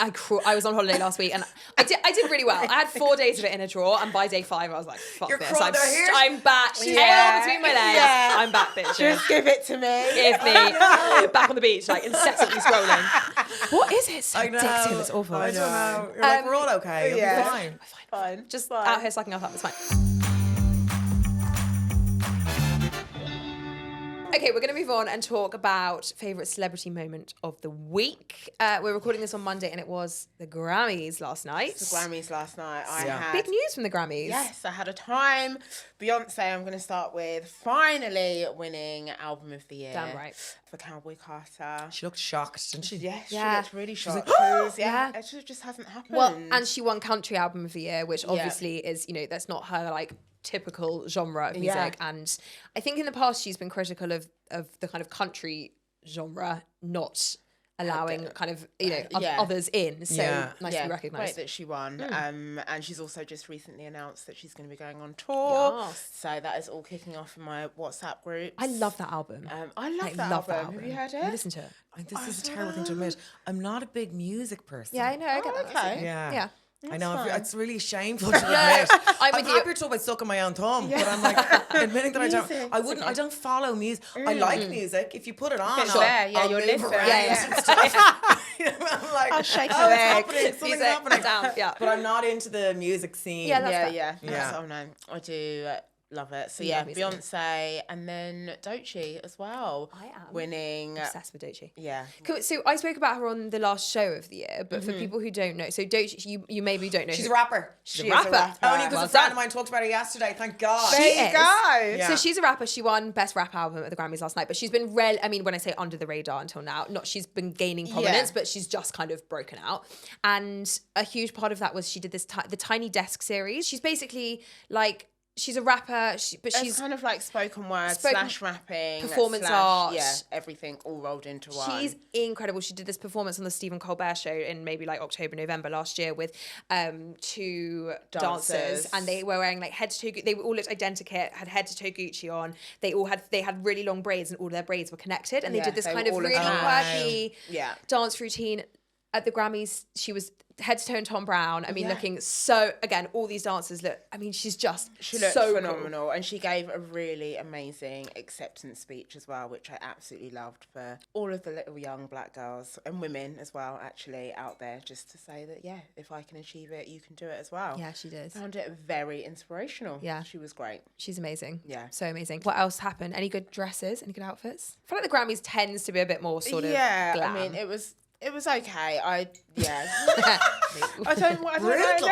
Speaker 1: I was on holiday last week and I did really well. I had 4 days of it in a drawer, and by day 5 I was like, fuck
Speaker 2: You're
Speaker 1: this.
Speaker 2: crawling down here.
Speaker 1: I'm back.
Speaker 3: Yeah.
Speaker 1: Tail between my legs.
Speaker 3: Yeah.
Speaker 1: I'm back, bitches.
Speaker 3: Just give it to me.
Speaker 1: Give me back on the beach, like incessantly scrolling. What is it? So
Speaker 2: I know.
Speaker 1: addictive. It's awful.
Speaker 2: I don't know. You're like, we're all okay. You'll
Speaker 3: yeah.
Speaker 2: be fine.
Speaker 3: Fine.
Speaker 1: Just
Speaker 3: Fine.
Speaker 1: out here sucking us up. It's fine. Okay, we're going to move on and talk about favourite celebrity moment of the week. We're recording this on Monday, and it was the Grammys last night.
Speaker 3: The Grammys last night. I
Speaker 2: Yeah.
Speaker 3: had
Speaker 1: Big news from the Grammys.
Speaker 3: Yes, I had a time. Beyonce, I'm going to start with, finally winning Album of the Year.
Speaker 1: Damn right.
Speaker 3: For Cowboy Carter.
Speaker 2: She looked shocked, didn't she?
Speaker 3: Yeah, she
Speaker 1: Yeah.
Speaker 3: looked really shocked.
Speaker 1: like,
Speaker 3: Because,
Speaker 1: Yeah.
Speaker 3: it just hasn't happened.
Speaker 1: Well, and she won Country Album of the Year, which obviously is, that's not her like typical genre of music.
Speaker 3: Yeah.
Speaker 1: And I think in the past she's been critical of the kind of country genre not allowing kind of others in. So
Speaker 2: Yeah.
Speaker 1: nice to be recognised.
Speaker 3: Great that she won. And she's also just recently announced that she's going to be going on tour.
Speaker 1: Yes.
Speaker 3: So that is all kicking off in my WhatsApp group.
Speaker 1: I love that album.
Speaker 3: I love that album. Have you heard
Speaker 1: Have you
Speaker 3: it?
Speaker 1: listened to it?
Speaker 2: This is a terrible thing to admit. I'm not a big music person.
Speaker 1: Yeah, I know. I get that.
Speaker 3: okay.
Speaker 1: That's
Speaker 2: Yeah.
Speaker 1: Yeah.
Speaker 2: I know
Speaker 3: fine.
Speaker 2: it's really shameful to admit.
Speaker 1: I'm
Speaker 2: I'm
Speaker 1: with you.
Speaker 2: happy to talk about sucking my own thumb, but I'm like admitting that I don't follow music. I like music. If you put it on,
Speaker 3: it's there, yeah,
Speaker 2: I'll
Speaker 3: you'll
Speaker 2: move
Speaker 3: listen.
Speaker 2: around
Speaker 1: Yeah.
Speaker 2: and stuff. I'm like,
Speaker 3: I'll shake a
Speaker 2: it's
Speaker 3: leg.
Speaker 2: happening, something's
Speaker 1: Music,
Speaker 2: happening.
Speaker 1: down, yeah.
Speaker 2: But I'm not into the music scene.
Speaker 1: Yeah, that's fair.
Speaker 3: Yeah.
Speaker 2: Yeah.
Speaker 3: Oh no, I do love it. So
Speaker 1: You
Speaker 3: yeah,
Speaker 1: love music.
Speaker 3: Beyonce and then Doechii as well.
Speaker 1: I am
Speaker 3: winning.
Speaker 1: obsessed with Doechii.
Speaker 3: Yeah.
Speaker 1: Cool. So I spoke about her on the last show of the year, but for people who don't know, so Doechii, you maybe don't know.
Speaker 2: She's
Speaker 1: who-
Speaker 2: a rapper.
Speaker 1: She's
Speaker 3: She
Speaker 1: a
Speaker 3: is a
Speaker 1: rapper.
Speaker 3: rapper.
Speaker 2: Only because
Speaker 1: Well
Speaker 2: a friend
Speaker 1: done.
Speaker 2: of mine talked about her yesterday. Thank God.
Speaker 1: She
Speaker 3: There you
Speaker 1: is.
Speaker 3: go.
Speaker 2: Yeah.
Speaker 1: So she's a rapper. She won Best Rap Album at the Grammys last night, but she's been I mean, when I say under the radar until now, not she's been gaining prominence, but she's just kind of broken out. And a huge part of that was she did this the Tiny Desk series. She's basically like she's a rapper, but
Speaker 3: It's
Speaker 1: she's
Speaker 3: kind of like spoken word
Speaker 1: Spoken-
Speaker 3: / rapping,
Speaker 1: performance
Speaker 3: /
Speaker 1: art.
Speaker 3: Yeah, everything all rolled into one.
Speaker 1: She's incredible. She did this performance on the Stephen Colbert show in maybe like October, November last year with two dancers, and they were wearing like head to toe. They all looked identical, had head to toe Gucci on. They had really long braids, and all their braids were connected. And they
Speaker 3: Yeah,
Speaker 1: did this
Speaker 3: they
Speaker 1: kind
Speaker 3: were
Speaker 1: of
Speaker 3: all
Speaker 1: really
Speaker 3: attached.
Speaker 1: quirky
Speaker 3: Yeah.
Speaker 1: dance routine. At the Grammys, she was head to toe in Tom Brown. I mean,
Speaker 3: Yeah.
Speaker 1: looking so, again, all these dancers look, I mean, she's just
Speaker 3: She looked
Speaker 1: so
Speaker 3: phenomenal, and she gave a really amazing acceptance speech as well, which I absolutely loved for all of the little young black girls and women as well, actually out there, just to say that if I can achieve it, you can do it as well.
Speaker 1: Cool. Yeah, she did.
Speaker 3: Found it very inspirational.
Speaker 1: Yeah.
Speaker 3: She was great.
Speaker 1: She's amazing.
Speaker 3: Yeah.
Speaker 1: So amazing. What else happened? Any good dresses? Any good outfits? I feel like the Grammys tends to be a bit more sort of glam.
Speaker 3: I mean, it was okay. I don't
Speaker 2: Brutal.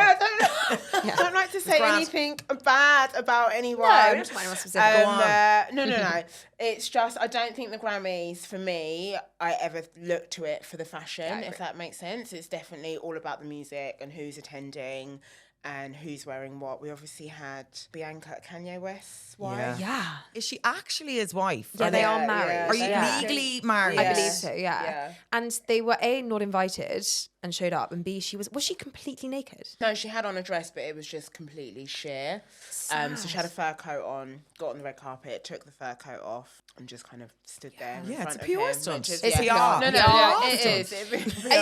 Speaker 3: don't like to say
Speaker 2: grand.
Speaker 3: anything bad about anyone.
Speaker 1: No, not anyone specific. Go on.
Speaker 3: No. It's just I don't think the Grammys for me. I ever look to it for the fashion,
Speaker 1: Yeah, I agree.
Speaker 3: if that makes sense. It's definitely all about the music and who's attending and who's wearing what. We obviously had Bianca, Kanye West's wife.
Speaker 2: Yeah.
Speaker 1: Yeah.
Speaker 2: Is she actually his wife?
Speaker 1: Yeah, they are
Speaker 3: Yeah,
Speaker 1: married.
Speaker 3: yeah.
Speaker 2: Are you
Speaker 1: Yeah.
Speaker 2: legally married?
Speaker 1: I
Speaker 3: Yeah.
Speaker 1: believe so, yeah.
Speaker 3: Yeah.
Speaker 1: And they were A, not invited and showed up, and B, was she completely naked?
Speaker 3: No, she had on a dress, but it was just completely sheer. So she had a fur coat on, got on the red carpet, took the fur coat off, and just kind of stood there. in
Speaker 2: Yeah, it's
Speaker 3: front
Speaker 2: a
Speaker 3: of
Speaker 2: PR
Speaker 3: him,
Speaker 2: stunt.
Speaker 3: which is-
Speaker 2: It's
Speaker 3: yeah.
Speaker 2: PR.
Speaker 3: No,
Speaker 1: PR
Speaker 3: it
Speaker 2: stunt.
Speaker 3: is. It really
Speaker 1: This is it.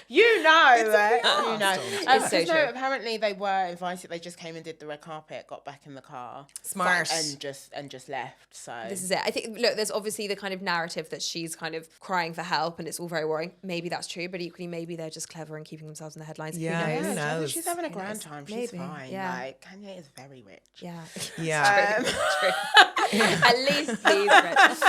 Speaker 3: You know,
Speaker 2: It's a PR
Speaker 3: you know.
Speaker 2: stunt.
Speaker 1: It's so
Speaker 3: No,
Speaker 1: true.
Speaker 3: apparently they were invited. They just came and did the red carpet, got back in the car,
Speaker 2: Smart.
Speaker 3: and just left. So
Speaker 1: This is it. I think, look, there's obviously the kind of narrative that she's kind of crying for help and it's all very worrying. Maybe that's true, but equally, maybe they're just clever and keeping themselves in the headlines.
Speaker 2: Yeah.
Speaker 1: Who knows?
Speaker 2: Who knows?
Speaker 3: She's having a grand time. She's
Speaker 1: Maybe,
Speaker 3: fine.
Speaker 1: yeah.
Speaker 3: Like Kanye is very rich.
Speaker 1: Yeah.
Speaker 2: Yeah.
Speaker 1: True. At least these rich.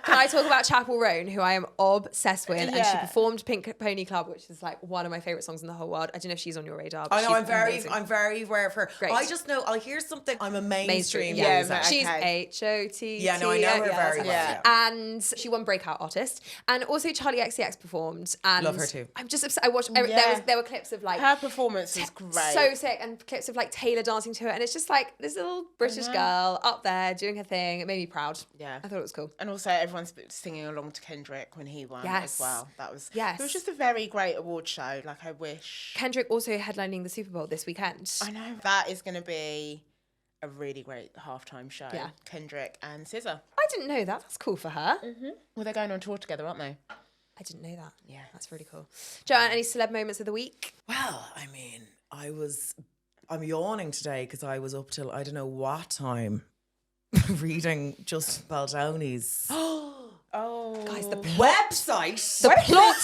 Speaker 1: Can I talk about Chapel Roan, who I am obsessed with, and she
Speaker 3: Yeah.
Speaker 1: performed Pink Pony Club, which is like one of my favorite songs in the whole world. I don't know if she's on your radar. But
Speaker 2: I know.
Speaker 1: she's
Speaker 2: I'm very aware of her.
Speaker 1: Great.
Speaker 2: I just know. I'll hear something. I'm a mainstream.
Speaker 1: Yeah,
Speaker 2: user.
Speaker 3: okay.
Speaker 1: she's H-O-T.
Speaker 2: Yeah, no, I know her very well.
Speaker 3: Yeah.
Speaker 1: And she won Breakout Artist, and also Charlie XCX performed. And
Speaker 2: Love her too.
Speaker 1: I'm just obsessed. I watched.
Speaker 3: Yeah.
Speaker 1: There were clips of like
Speaker 3: Her performance was great.
Speaker 1: so sick, and clips of like Taylor dancing to it, and it's just like this little British girl up there doing her thing. It made me proud.
Speaker 3: Yeah.
Speaker 1: I thought it was cool.
Speaker 3: And also everyone's singing along to Kendrick when he won
Speaker 1: Yes.
Speaker 3: as well. That was
Speaker 1: Yes.
Speaker 3: It was just a very great award show. Like I wish.
Speaker 1: Kendrick also headlining the Super Bowl this weekend.
Speaker 3: I know that is going to be a really great halftime show.
Speaker 1: Yeah.
Speaker 3: Kendrick and SZA.
Speaker 1: I didn't know that. That's cool for her.
Speaker 3: Well, they're going on tour together, aren't they?
Speaker 1: I didn't know that.
Speaker 3: Yeah.
Speaker 1: That's really cool. Joanne, any celeb moments of the week?
Speaker 2: Well, I mean, I'm yawning today because I was up till I don't know what time reading just Baldoni's
Speaker 3: Oh,
Speaker 1: Guys, the
Speaker 2: website.
Speaker 1: The plot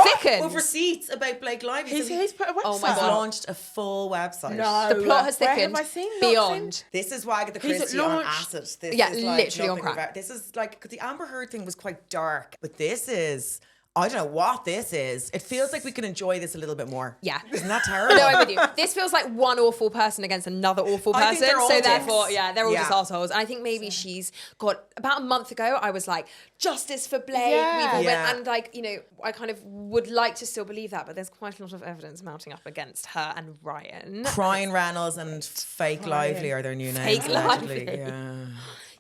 Speaker 1: thickens.
Speaker 2: With receipts about Blake Lively.
Speaker 3: he's put a website.
Speaker 1: Oh my
Speaker 2: He's
Speaker 1: God.
Speaker 2: launched a full website.
Speaker 3: No.
Speaker 1: The plot has
Speaker 3: Where have
Speaker 1: thickened
Speaker 3: I seen that
Speaker 1: beyond.
Speaker 2: This is Agatha
Speaker 3: He's
Speaker 2: Christie on
Speaker 3: launched-
Speaker 2: acid. This
Speaker 1: Yeah,
Speaker 2: is like
Speaker 1: literally on
Speaker 2: nothing
Speaker 1: crack.
Speaker 2: about- This is like, because the Amber Heard thing was quite dark, but this is, I don't know what this is. It feels like we can enjoy this a little bit more.
Speaker 1: Yeah.
Speaker 2: Isn't that terrible?
Speaker 1: No, I'm with you. This feels like one awful person against another awful
Speaker 2: I think
Speaker 1: person.
Speaker 2: they're all
Speaker 1: So
Speaker 2: dicks.
Speaker 1: therefore, yeah, they're all
Speaker 2: Yeah.
Speaker 1: just assholes. And I think maybe she's got, about a month ago, I was like, justice for Blake.
Speaker 3: Yeah.
Speaker 1: We've all
Speaker 2: Yeah.
Speaker 1: and like, you know, I kind of would like to still believe that, but there's quite a lot of evidence mounting up against her and Ryan.
Speaker 2: Ryan Reynolds and Fake Lively are their new names.
Speaker 1: Fake
Speaker 2: allegedly.
Speaker 1: Lively.
Speaker 2: Yeah.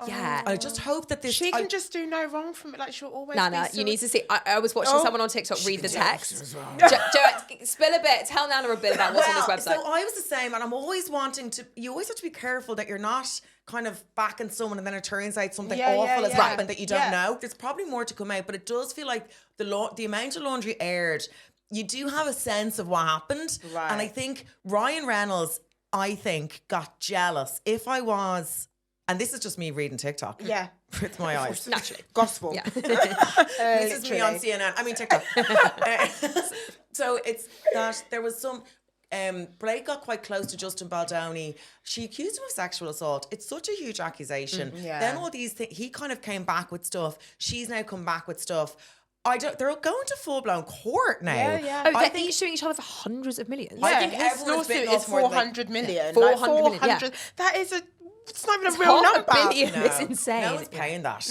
Speaker 1: Yeah.
Speaker 2: I just hope that this.
Speaker 3: She can
Speaker 2: I-
Speaker 3: just do no wrong from it. Like she'll always.
Speaker 1: Nana,
Speaker 3: be
Speaker 1: you need to see. I was watching
Speaker 3: Oh.
Speaker 1: someone on TikTok read the
Speaker 2: can do
Speaker 1: text.
Speaker 2: as well.
Speaker 1: Joe, spill a bit. Tell Nana a bit about what's on this website.
Speaker 2: So I was the same, and I'm always wanting to. You always have to be careful that you're not kind of backing someone, and then it turns out something
Speaker 3: Yeah,
Speaker 2: awful
Speaker 3: yeah,
Speaker 2: has
Speaker 3: yeah.
Speaker 2: happened that you don't
Speaker 3: Yeah.
Speaker 2: know. There's probably more to come out, but it does feel like the amount of laundry aired you do have a sense of what happened.
Speaker 3: Right.
Speaker 2: And I think Ryan Reynolds, got jealous. If I was, and this is just me reading TikTok.
Speaker 3: Yeah.
Speaker 2: With my eyes.
Speaker 1: Naturally.
Speaker 3: Gospel.
Speaker 1: Yeah.
Speaker 2: This is me on CNN. I mean TikTok. So it's that there was some. Blake got quite close to Justin Baldoni. She accused him of sexual assault. It's such a huge accusation.
Speaker 3: Yeah.
Speaker 2: Then all these things. He kind of came back with stuff. She's now come back with stuff. They're going to full blown court now.
Speaker 3: Yeah.
Speaker 1: Oh,
Speaker 2: I
Speaker 1: they're each suing each other for hundreds of millions.
Speaker 2: I think
Speaker 3: his
Speaker 2: everyone's bitten
Speaker 3: lawsuit is
Speaker 2: off more than
Speaker 3: 400 million.
Speaker 1: 400
Speaker 3: like
Speaker 1: million, yeah.
Speaker 3: That is it's not even a real
Speaker 1: half
Speaker 3: number.
Speaker 1: a billion.
Speaker 2: No.
Speaker 1: It's insane.
Speaker 2: No one's paying that.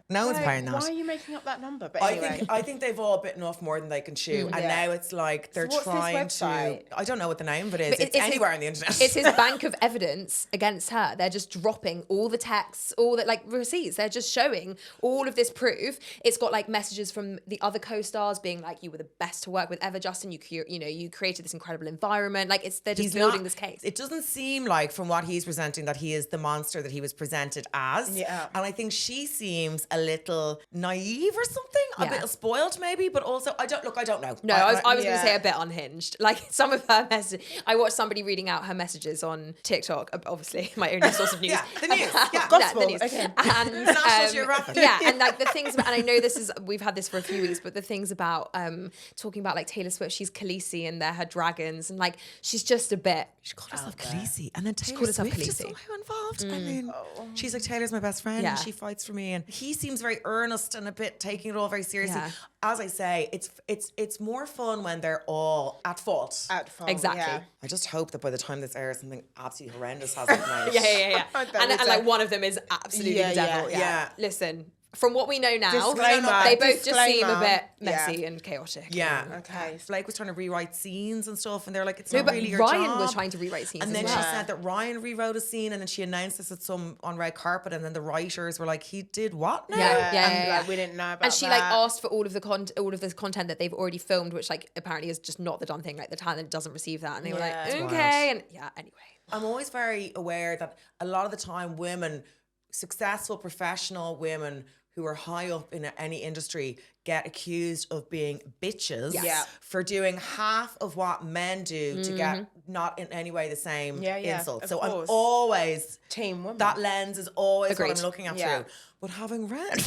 Speaker 2: No one's
Speaker 3: Why-
Speaker 2: paying that.
Speaker 3: Why are you making up that number? But
Speaker 2: I
Speaker 3: anyway.
Speaker 2: think they've all bitten off more than they can chew, and
Speaker 3: Yeah.
Speaker 2: now it's like they're
Speaker 3: So what's his
Speaker 2: trying
Speaker 3: website?
Speaker 2: to. I don't know what the name of it is.
Speaker 1: But
Speaker 2: It's anywhere on the internet.
Speaker 1: It's his bank of evidence against her. They're just dropping all the texts, all the like receipts. They're just showing all of this proof. It's got like messages from the other co-stars being like, "You were the best to work with ever, Justin. You created this incredible environment." Like they're just building this case.
Speaker 2: It doesn't seem like, from what he's presenting, that he is the monster that he was presented as.
Speaker 3: Yeah.
Speaker 2: And I think she seems a little naive or something, a
Speaker 1: Yeah.
Speaker 2: bit spoiled maybe, but also I don't know.
Speaker 1: No, I was going to
Speaker 3: yeah.
Speaker 1: say a bit unhinged. Like some of her messages. I watched somebody reading out her messages on TikTok. Obviously, my only source of news.
Speaker 2: Yeah, the news. Yeah.
Speaker 3: Gospel,
Speaker 1: the news.
Speaker 3: okay.
Speaker 1: And
Speaker 2: National Geographic.
Speaker 1: yeah, and like the things about, and I know we've had this for a few weeks, but the things about talking about like Taylor Swift, she's Khaleesi and they're her dragons, and like she's just a bit.
Speaker 2: She called herself Khaleesi, and then Taylor
Speaker 1: called herself
Speaker 2: Swift is
Speaker 1: Khaleesi.
Speaker 2: somehow involved. I mean, she's like, Taylor's my best friend,
Speaker 1: Yeah.
Speaker 2: and she fights for me, and he seems very earnest and a bit taking it all very seriously.
Speaker 1: Yeah.
Speaker 2: As I say, it's more fun when they're all at fault.
Speaker 3: At fault,
Speaker 1: Exactly.
Speaker 3: yeah.
Speaker 2: I just hope that by the time this airs, something absolutely horrendous hasn't come out.
Speaker 1: Yeah.
Speaker 3: I bet
Speaker 1: and
Speaker 3: it's
Speaker 1: like
Speaker 3: a-
Speaker 1: one of them is absolutely
Speaker 3: Yeah,
Speaker 1: the devil.
Speaker 3: yeah,
Speaker 2: yeah.
Speaker 1: Listen, from what we know now,
Speaker 3: Disclaimer,
Speaker 1: they both just seem a
Speaker 3: disclaimer.
Speaker 1: bit
Speaker 3: Yeah.
Speaker 1: messy and chaotic.
Speaker 2: Yeah.
Speaker 3: Okay.
Speaker 2: Blake was trying to rewrite scenes and stuff, and they're like, it's
Speaker 1: No,
Speaker 2: not
Speaker 1: but
Speaker 2: really your
Speaker 1: Ryan
Speaker 2: job.
Speaker 1: was trying to rewrite scenes
Speaker 2: And
Speaker 1: as
Speaker 2: then
Speaker 1: well.
Speaker 2: she said that Ryan rewrote a scene, and then she announced this on red carpet, and then the writers were like, he did what now?
Speaker 1: Yeah.
Speaker 3: Like, we didn't know about
Speaker 1: And she
Speaker 3: that.
Speaker 1: like asked for all of this content that they've already filmed, which like apparently is just not the done thing. Like the talent doesn't receive that, and they were
Speaker 3: Yeah.
Speaker 1: like,
Speaker 3: It's
Speaker 1: okay, and anyway.
Speaker 2: I'm always very aware that a lot of the time women, successful professional women who are high up in any industry, get accused of being bitches
Speaker 3: Yeah.
Speaker 2: for doing half of what men do to get not in any way the same
Speaker 3: Yeah,
Speaker 2: insult.
Speaker 3: of
Speaker 2: So I'm
Speaker 3: course.
Speaker 2: always,
Speaker 3: Team woman.
Speaker 2: that lens is always
Speaker 1: Agreed.
Speaker 2: what I'm looking at
Speaker 3: Yeah.
Speaker 2: through. But having read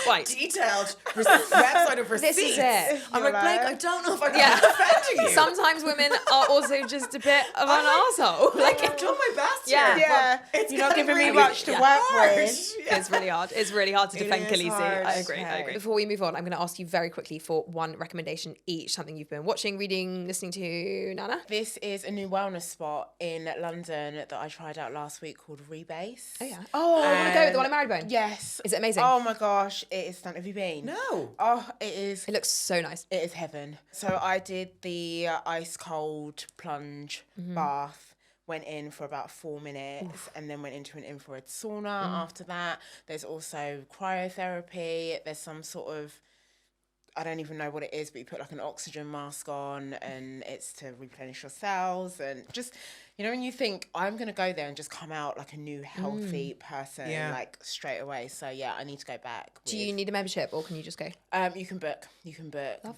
Speaker 1: Quite.
Speaker 2: detailed website of receipts,
Speaker 1: This is it.
Speaker 2: I'm
Speaker 3: You're
Speaker 2: like, Blake,
Speaker 3: like-
Speaker 2: I don't know if I'm
Speaker 1: Yeah.
Speaker 2: defending you.
Speaker 1: Sometimes women are also just a bit of an arsehole.
Speaker 2: Like, I've done my best
Speaker 1: Yeah.
Speaker 2: here.
Speaker 3: Yeah.
Speaker 2: but it's
Speaker 3: You're not
Speaker 2: getting
Speaker 3: giving me
Speaker 2: really
Speaker 3: much to work
Speaker 2: hard.
Speaker 3: with.
Speaker 2: Yeah.
Speaker 1: It's really hard. It's really hard to defend
Speaker 2: is
Speaker 1: Khaleesi.
Speaker 2: hard.
Speaker 1: I agree.
Speaker 3: Okay.
Speaker 1: Before we move on, I'm going to ask you very quickly for one recommendation each, something you've been watching, reading, listening to, Nana.
Speaker 3: This is a new wellness spot in London that I tried out last week called Rebase.
Speaker 1: Oh, yeah. Oh, I want to go. The one at Marylebone.
Speaker 3: Yes.
Speaker 1: Is it amazing?
Speaker 3: Oh my gosh, it is stunning. Have you been?
Speaker 2: No.
Speaker 3: Oh, it is.
Speaker 1: It looks so nice.
Speaker 3: It is heaven. So I did the ice cold plunge bath. Went in for about 4 minutes and then went into an infrared sauna after that. There's also cryotherapy. There's some sort of, I don't even know what it is, but you put like an oxygen mask on and it's to replenish your cells. And just, you know, when you think, I'm going to go there and just come out like a new healthy person,
Speaker 2: Yeah.
Speaker 3: like straight away. So yeah, I need to go back.
Speaker 1: Do you need a membership or can you just go?
Speaker 3: You can book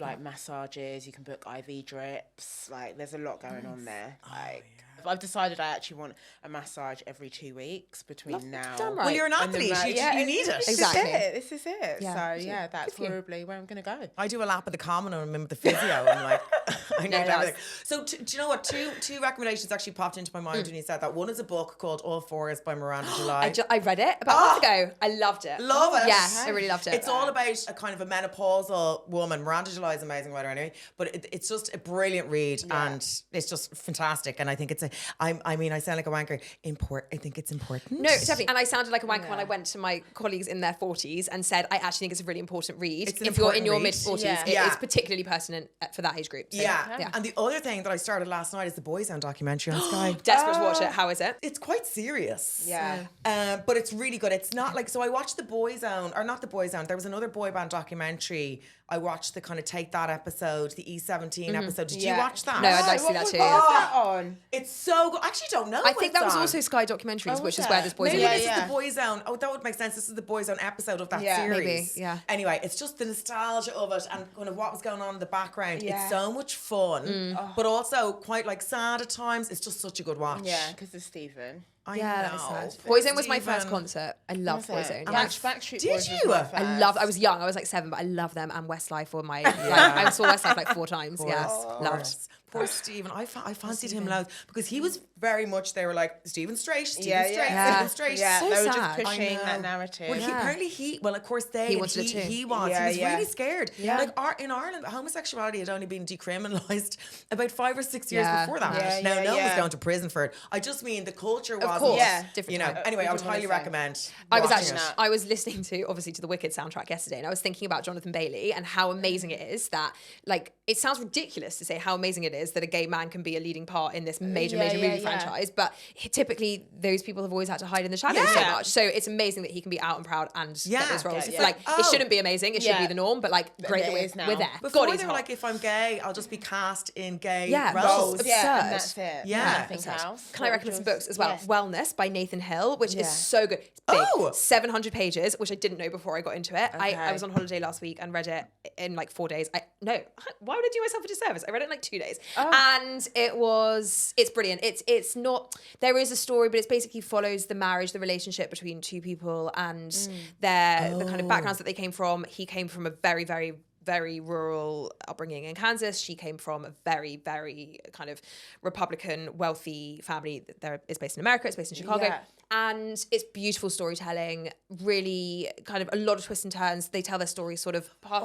Speaker 3: like massages, you can book IV drips, like there's a lot going on there. Like I've decided I actually want a massage every 2 weeks between now.
Speaker 1: Damn right.
Speaker 2: Well, you're an
Speaker 3: and the
Speaker 2: athlete. You need it.
Speaker 1: Exactly.
Speaker 3: This is it.
Speaker 1: Yeah.
Speaker 3: So yeah, that's
Speaker 1: for you.
Speaker 3: probably where I'm gonna go.
Speaker 2: I do a lap of the common and I'm in with the physio. I'm like, I need
Speaker 1: that's-
Speaker 2: everything. So do you know what? Two recommendations actually popped into my mind when you said that. One is a book called All Fours by Miranda July.
Speaker 1: I read it about a month ago. I loved it.
Speaker 2: Love it.
Speaker 1: Yeah, I really loved it.
Speaker 2: It's all about a kind of a menopausal woman. Miranda July is an amazing writer anyway, but it's just a brilliant read and it's just fantastic. And I think it's I mean, I sound like a wanker. I think it's important.
Speaker 1: No, definitely. And I sounded like a wanker when I went to my colleagues in their 40s and said, I actually think it's a really important read.
Speaker 2: It's an
Speaker 1: If you're in
Speaker 2: important
Speaker 1: your
Speaker 2: read.
Speaker 1: mid 40s,
Speaker 3: Yeah.
Speaker 1: it is particularly pertinent for that age group. So,
Speaker 2: Yeah. And the other thing that I started last night is the Boyzone documentary on Sky.
Speaker 1: Desperate to watch it. How is it?
Speaker 2: It's quite serious.
Speaker 3: Yeah.
Speaker 2: But it's really good. It's not like, so I watched the Boyzone, or not the Boyzone, there was another boy band documentary. I watched the kind of Take That episode, the E17 episode. Did you watch that?
Speaker 1: No, I'd like to see that too.
Speaker 3: What was that on?
Speaker 2: It's so good. I actually don't know.
Speaker 1: I think that was
Speaker 2: on.
Speaker 1: also Sky Documentaries, which is
Speaker 3: was
Speaker 1: where
Speaker 3: it?
Speaker 1: this Boyzone
Speaker 2: Maybe
Speaker 1: is.
Speaker 2: this is the Boyzone. Oh, that would make sense. This is the Boyzone episode of that series.
Speaker 1: Maybe, yeah.
Speaker 2: Anyway, it's just the nostalgia of it and kind of what was going on in the background.
Speaker 3: Yeah.
Speaker 2: It's so much fun, but also quite like sad at times. It's just such a good watch.
Speaker 3: Yeah, because of Stephen.
Speaker 2: I
Speaker 1: Yeah,
Speaker 2: know.
Speaker 1: that was sad. Boyzone was my first
Speaker 2: Stephen.
Speaker 1: concert. I loved Boyzone.
Speaker 3: And
Speaker 1: Yeah.
Speaker 3: Backstreet
Speaker 2: Did
Speaker 3: Boys was
Speaker 2: you?
Speaker 3: my
Speaker 2: I
Speaker 3: first.
Speaker 1: I loved. I was young. I was like 7, but I love them and Westlife were my. Like, I saw Westlife like 4 times. Yeah, loved.
Speaker 2: Poor Stephen. I fancied him loads because he was very much. They were like Stephen straight, Stephen
Speaker 3: Yeah,
Speaker 2: straight,
Speaker 1: yeah.
Speaker 2: Stephen straight.
Speaker 3: Yeah,
Speaker 1: So
Speaker 3: they were
Speaker 1: sad.
Speaker 3: just
Speaker 2: I
Speaker 3: pushing
Speaker 2: know.
Speaker 3: that narrative.
Speaker 2: Well, well, of course
Speaker 1: He wanted it too.
Speaker 2: He was.
Speaker 3: Yeah,
Speaker 2: he was
Speaker 3: yeah.
Speaker 2: really scared.
Speaker 1: Yeah.
Speaker 2: Like in Ireland, homosexuality had only been decriminalised about 5 or 6 years
Speaker 1: Yeah.
Speaker 2: before that.
Speaker 3: Yeah,
Speaker 2: Now,
Speaker 3: yeah,
Speaker 2: no one was
Speaker 3: yeah.
Speaker 2: going to prison for it. I just mean the culture wasn't.
Speaker 1: course.
Speaker 3: Yeah.
Speaker 1: Different
Speaker 2: You know.
Speaker 1: time.
Speaker 2: Anyway, I would
Speaker 3: What do
Speaker 2: highly
Speaker 3: you wanna say?
Speaker 2: recommend.
Speaker 1: I was
Speaker 2: watching
Speaker 1: actually,
Speaker 2: it.
Speaker 1: I was listening to obviously to the Wicked soundtrack yesterday, and I was thinking about Jonathan Bailey and how amazing it is that, like, it sounds ridiculous to say how amazing it is that a gay man can be a leading part in this major
Speaker 3: Yeah,
Speaker 1: movie
Speaker 3: yeah.
Speaker 1: franchise, but typically those people have always had to hide in the shadows so
Speaker 3: Yeah.
Speaker 1: much. So it's amazing that he can be out and proud and get those roles.
Speaker 3: Yeah,
Speaker 1: It's
Speaker 3: yeah.
Speaker 1: like it
Speaker 2: Oh.
Speaker 1: shouldn't be amazing; it should be
Speaker 3: Yeah.
Speaker 1: the norm. But like, great
Speaker 3: it
Speaker 1: that
Speaker 3: is now.
Speaker 1: we're there.
Speaker 2: Before
Speaker 1: God, he's
Speaker 2: they were
Speaker 1: hot.
Speaker 2: like, if I'm gay, I'll just be cast in gay
Speaker 1: Yeah,
Speaker 2: roles.
Speaker 1: roles.
Speaker 3: Yeah,
Speaker 1: absurd.
Speaker 3: and that's it.
Speaker 2: Yeah.
Speaker 3: Nothing else.
Speaker 1: Can I recommend some books as well?
Speaker 3: Yes.
Speaker 1: Wellness by Nathan Hill, which
Speaker 3: Yeah.
Speaker 1: is so good. It's big,
Speaker 2: Oh!
Speaker 1: 700 pages, which I didn't know before I got into it. I
Speaker 3: Okay.
Speaker 1: was on holiday last week and read it in like 4 days. Why would I do myself a disservice? I read it in like 2 days, and it's brilliant. It's not, there is a story, but it basically follows the marriage, the relationship between two people and the kind of backgrounds that they came from. He came from a very, very, very rural upbringing in Kansas. She came from a very, very kind of Republican, wealthy family. It's based in America. It's based in Chicago.
Speaker 3: Yeah.
Speaker 1: And it's beautiful storytelling, really kind of a lot of twists and turns. They tell their story sort of part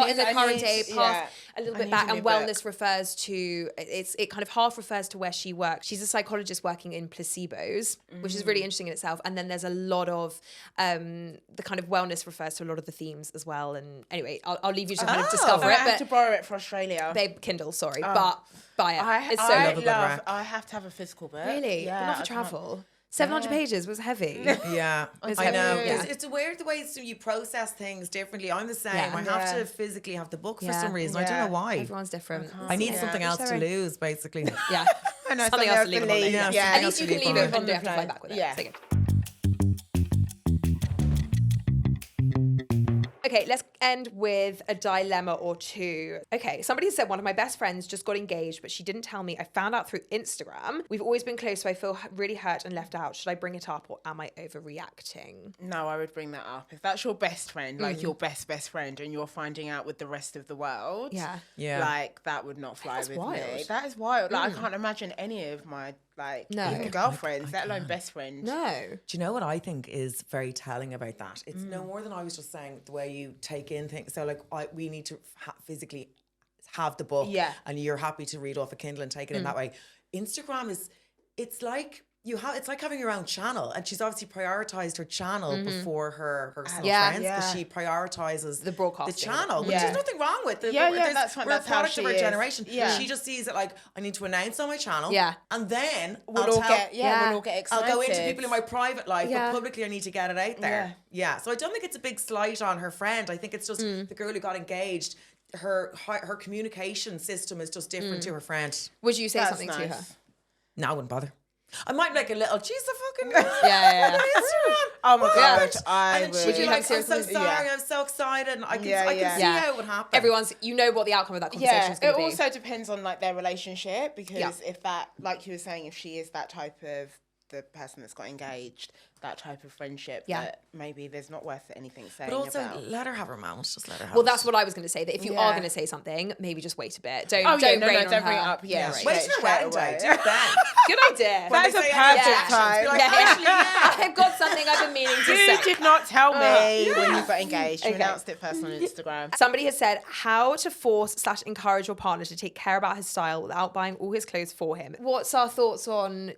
Speaker 1: in the current day, part a little bit back. And wellness refers to, it kind of half refers to where she works. She's a psychologist working in placebos, which is really interesting in itself. And then there's a lot of, the kind of wellness refers to a lot of the themes as well. And anyway, I'll leave you to kind of discover
Speaker 3: I
Speaker 1: it.
Speaker 3: have to
Speaker 1: But
Speaker 3: borrow it for Australia.
Speaker 1: babe, Kindle, sorry, but buy it. It's so
Speaker 3: I
Speaker 1: good.
Speaker 3: love. I have to have a physical book.
Speaker 1: Really?
Speaker 3: Yeah,
Speaker 1: But not for
Speaker 3: I can't-
Speaker 1: travel. 700 pages was heavy.
Speaker 2: Yeah,
Speaker 1: It's
Speaker 2: I know.
Speaker 1: heavy, yeah.
Speaker 2: It's weird the way you process things differently. I'm the same.
Speaker 1: Yeah.
Speaker 2: I have to physically have the book for
Speaker 1: Yeah.
Speaker 2: some reason. I don't
Speaker 3: Yeah.
Speaker 2: know why.
Speaker 1: Everyone's different.
Speaker 2: I need
Speaker 3: Yeah.
Speaker 2: something else to lose, basically.
Speaker 1: Yeah.
Speaker 3: I know,
Speaker 1: Something else to leave on
Speaker 3: leave.
Speaker 1: there.
Speaker 2: Yeah,
Speaker 1: At
Speaker 2: something
Speaker 1: least you
Speaker 2: else to
Speaker 1: can
Speaker 2: leave
Speaker 1: leave it
Speaker 2: on
Speaker 1: and don't have to fly back with it.
Speaker 3: Yeah.
Speaker 1: So good. Okay, let's end with a dilemma or two. Okay, somebody said one of my best friends just got engaged, but she didn't tell me. I found out through Instagram. We've always been close, so I feel really hurt and left out. Should I bring it up or am I overreacting?
Speaker 3: No, I would bring that up. If that's your best friend, like your best friend, and you're finding out with the rest of the world,
Speaker 1: Yeah.
Speaker 2: Yeah.
Speaker 3: like that would not fly
Speaker 1: That's
Speaker 3: with
Speaker 1: wild.
Speaker 3: me. That is wild. Like I can't imagine any of my
Speaker 1: No.
Speaker 3: even girlfriends, let alone best friend.
Speaker 1: No.
Speaker 2: Do you know what I think is very telling about that? It's no more than I was just saying the way you take in things. So like we need to physically have the book,
Speaker 3: Yeah.
Speaker 2: and you're happy to read off a Kindle and take it in that way. Instagram it's like it's like having your own channel, and she's obviously prioritized her channel before her personal
Speaker 1: Yeah.
Speaker 2: friends because
Speaker 3: Yeah.
Speaker 2: she prioritizes
Speaker 1: The broadcasting.
Speaker 2: the channel, which
Speaker 3: Yeah.
Speaker 2: there's nothing wrong with.
Speaker 3: Yeah,
Speaker 2: There's-
Speaker 3: that's
Speaker 2: we're a
Speaker 3: how
Speaker 2: product
Speaker 3: she
Speaker 2: of our
Speaker 3: is.
Speaker 2: generation.
Speaker 3: Yeah.
Speaker 2: She just sees it like I need to announce on my channel,
Speaker 1: Yeah.
Speaker 2: and then
Speaker 3: We'll
Speaker 2: I'll
Speaker 3: all
Speaker 2: tell,
Speaker 3: get
Speaker 1: Yeah.
Speaker 3: we'll all get excited.
Speaker 2: I'll go into people in my private life,
Speaker 1: Yeah.
Speaker 2: but publicly I need to get it out there. Yeah. So I don't think it's a big slight on her friend. I think it's just the girl who got engaged. Her communication system is just different to her friend.
Speaker 1: Would you say
Speaker 3: That's
Speaker 1: something to her?
Speaker 3: nice.
Speaker 2: No, I wouldn't bother. I might make a little. She's a fucking.
Speaker 1: Yeah.
Speaker 3: Oh my god,
Speaker 2: And
Speaker 3: I
Speaker 2: then
Speaker 3: would.
Speaker 2: she'd
Speaker 1: Would
Speaker 2: be
Speaker 1: you
Speaker 2: like,
Speaker 1: like
Speaker 2: I'm so
Speaker 1: seriously-
Speaker 2: sorry, I'm so excited. And I can
Speaker 3: Yeah,
Speaker 2: see
Speaker 3: yeah.
Speaker 2: how it would happen.
Speaker 1: Everyone's, you know what the outcome of that conversation is going
Speaker 3: it
Speaker 1: to be.
Speaker 3: also depends on like their relationship because
Speaker 1: Yeah.
Speaker 3: if that, like you were saying, if she is that type of the person that's got engaged, that type of friendship,
Speaker 1: Yeah.
Speaker 3: that maybe there's not worth anything saying
Speaker 2: But also,
Speaker 3: about.
Speaker 2: let her have her moments. Just let her have
Speaker 1: Well,
Speaker 2: it.
Speaker 1: that's what I was going to say. That if you
Speaker 3: Yeah.
Speaker 1: are going to say something, maybe just wait a bit. Don't
Speaker 3: Oh yeah,
Speaker 1: don't
Speaker 3: no,
Speaker 1: rain
Speaker 3: no,
Speaker 1: on
Speaker 3: don't bring it
Speaker 1: her.
Speaker 3: up. Yeah,
Speaker 1: Right.
Speaker 2: Wait
Speaker 3: straight-
Speaker 2: till her wedding
Speaker 3: straight
Speaker 2: day.
Speaker 3: away.
Speaker 2: Do it then.
Speaker 1: Good idea.
Speaker 3: That is
Speaker 2: When
Speaker 3: a
Speaker 2: they say any
Speaker 3: perfect
Speaker 2: actions,
Speaker 3: time.
Speaker 2: be like, actually, yeah.
Speaker 1: I've got something I've been meaning to say.
Speaker 3: You did not tell me when you got engaged. You announced it first on Instagram.
Speaker 1: Somebody has said how to force/encourage your partner to take care about his style without buying all his clothes for him. What's our thoughts on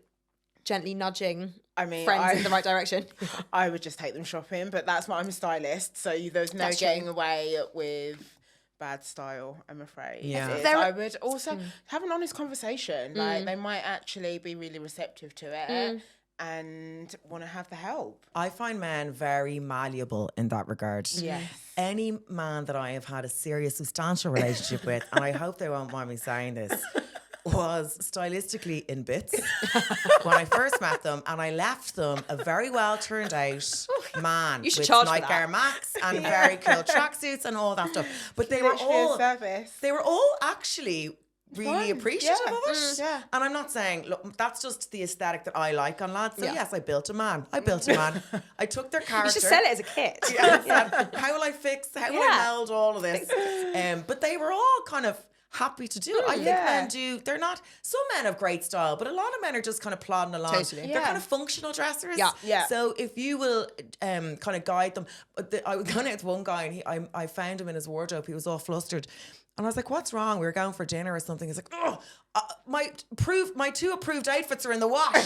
Speaker 1: gently nudging
Speaker 3: I mean,
Speaker 1: friends in the right direction?
Speaker 3: I would just take them shopping, but that's why I'm a stylist. So there's no
Speaker 1: That's true.
Speaker 3: getting away with bad style, I'm afraid.
Speaker 2: Yeah.
Speaker 3: I would also have an honest conversation. Like, they might actually be really receptive to it and want to have the help.
Speaker 2: I find men very malleable in that regard.
Speaker 3: Yes.
Speaker 2: Any man that I have had a serious, substantial relationship with, and I hope they won't mind me saying this, was stylistically in bits when I first met them, and I left them a very well turned out man
Speaker 1: You should
Speaker 2: with
Speaker 1: charge for
Speaker 2: Nike
Speaker 1: that.
Speaker 2: Air Max and very cool tracksuits and all that stuff. But they were all actually really appreciative of it.
Speaker 3: Yeah.
Speaker 2: And I'm not saying, look, that's just the aesthetic that I like on lads. So yes, I built a man. I took their character.
Speaker 1: You should sell it as a kit.
Speaker 2: How will I fix? How will I meld all of this? But they were all kind of happy to do it. I think men do. They're not. Some men have great style, but a lot of men are just kind of plodding along.
Speaker 1: Totally.
Speaker 2: They're kind of functional dressers.
Speaker 3: Yeah.
Speaker 2: So if you will kind of guide them, I was going out with one guy, and I found him in his wardrobe. He was all flustered. And I was like, what's wrong? We were going for dinner or something. He's like, oh, my 2 approved outfits are in the wash.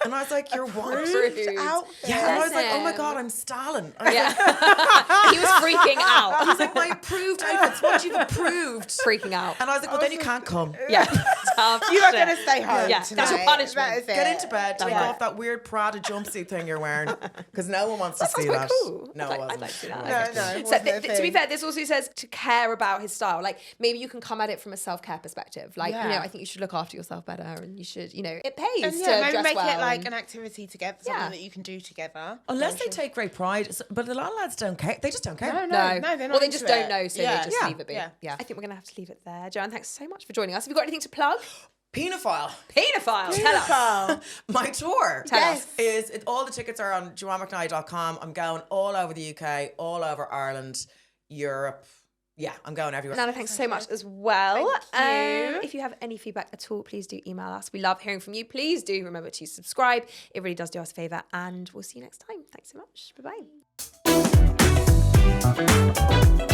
Speaker 2: And I was like, you're what? Yeah. And I was like, oh my God, I'm Stalin.
Speaker 1: He was freaking out.
Speaker 2: I was like, my approved outfits, what you've approved.
Speaker 1: Freaking out.
Speaker 2: And I was like, well, then you can't come.
Speaker 1: Yeah.
Speaker 3: You are going to stay home
Speaker 1: Yeah,
Speaker 3: tonight.
Speaker 1: that's your punishment.
Speaker 3: That is
Speaker 2: Get
Speaker 3: it.
Speaker 2: into bed, take off that weird Prada jumpsuit thing you're wearing. Because no one wants to see that.
Speaker 1: Cool.
Speaker 2: No,
Speaker 1: I'd
Speaker 2: it wasn't.
Speaker 1: like to see that.
Speaker 3: No.
Speaker 1: So to be fair, this also says to care about his style. Like, maybe you can come at it from a self-care perspective. Like, you know, I think you should look after yourself better, and you should, you know, it pays
Speaker 3: And
Speaker 1: to
Speaker 3: maybe
Speaker 1: dress
Speaker 3: make
Speaker 1: well
Speaker 3: it like
Speaker 1: and-
Speaker 3: an activity together, something that you can do together.
Speaker 2: Unless they take great pride. But a lot of lads don't care. They just don't care.
Speaker 3: No, they're not.
Speaker 1: Well, they just
Speaker 3: into
Speaker 1: don't
Speaker 3: it.
Speaker 1: know, so they just leave it be.
Speaker 3: Yeah.
Speaker 1: I think we're going to have to leave it there. Joanne, thanks so much for joining us. Have you got anything to plug?
Speaker 2: Pedophile.
Speaker 1: Pedophile. Tell us.
Speaker 2: My tour
Speaker 1: us.
Speaker 2: all the tickets are on JoanneMcNally.com. I'm going all over the UK, all over Ireland, Europe. Yeah, I'm going everywhere.
Speaker 1: Nana, thanks so much as well.
Speaker 3: Thank you.
Speaker 1: If you have any feedback at all, please do email us. We love hearing from you. Please do remember to subscribe. It really does do us a favour, and we'll see you next time. Thanks so much. Bye-bye.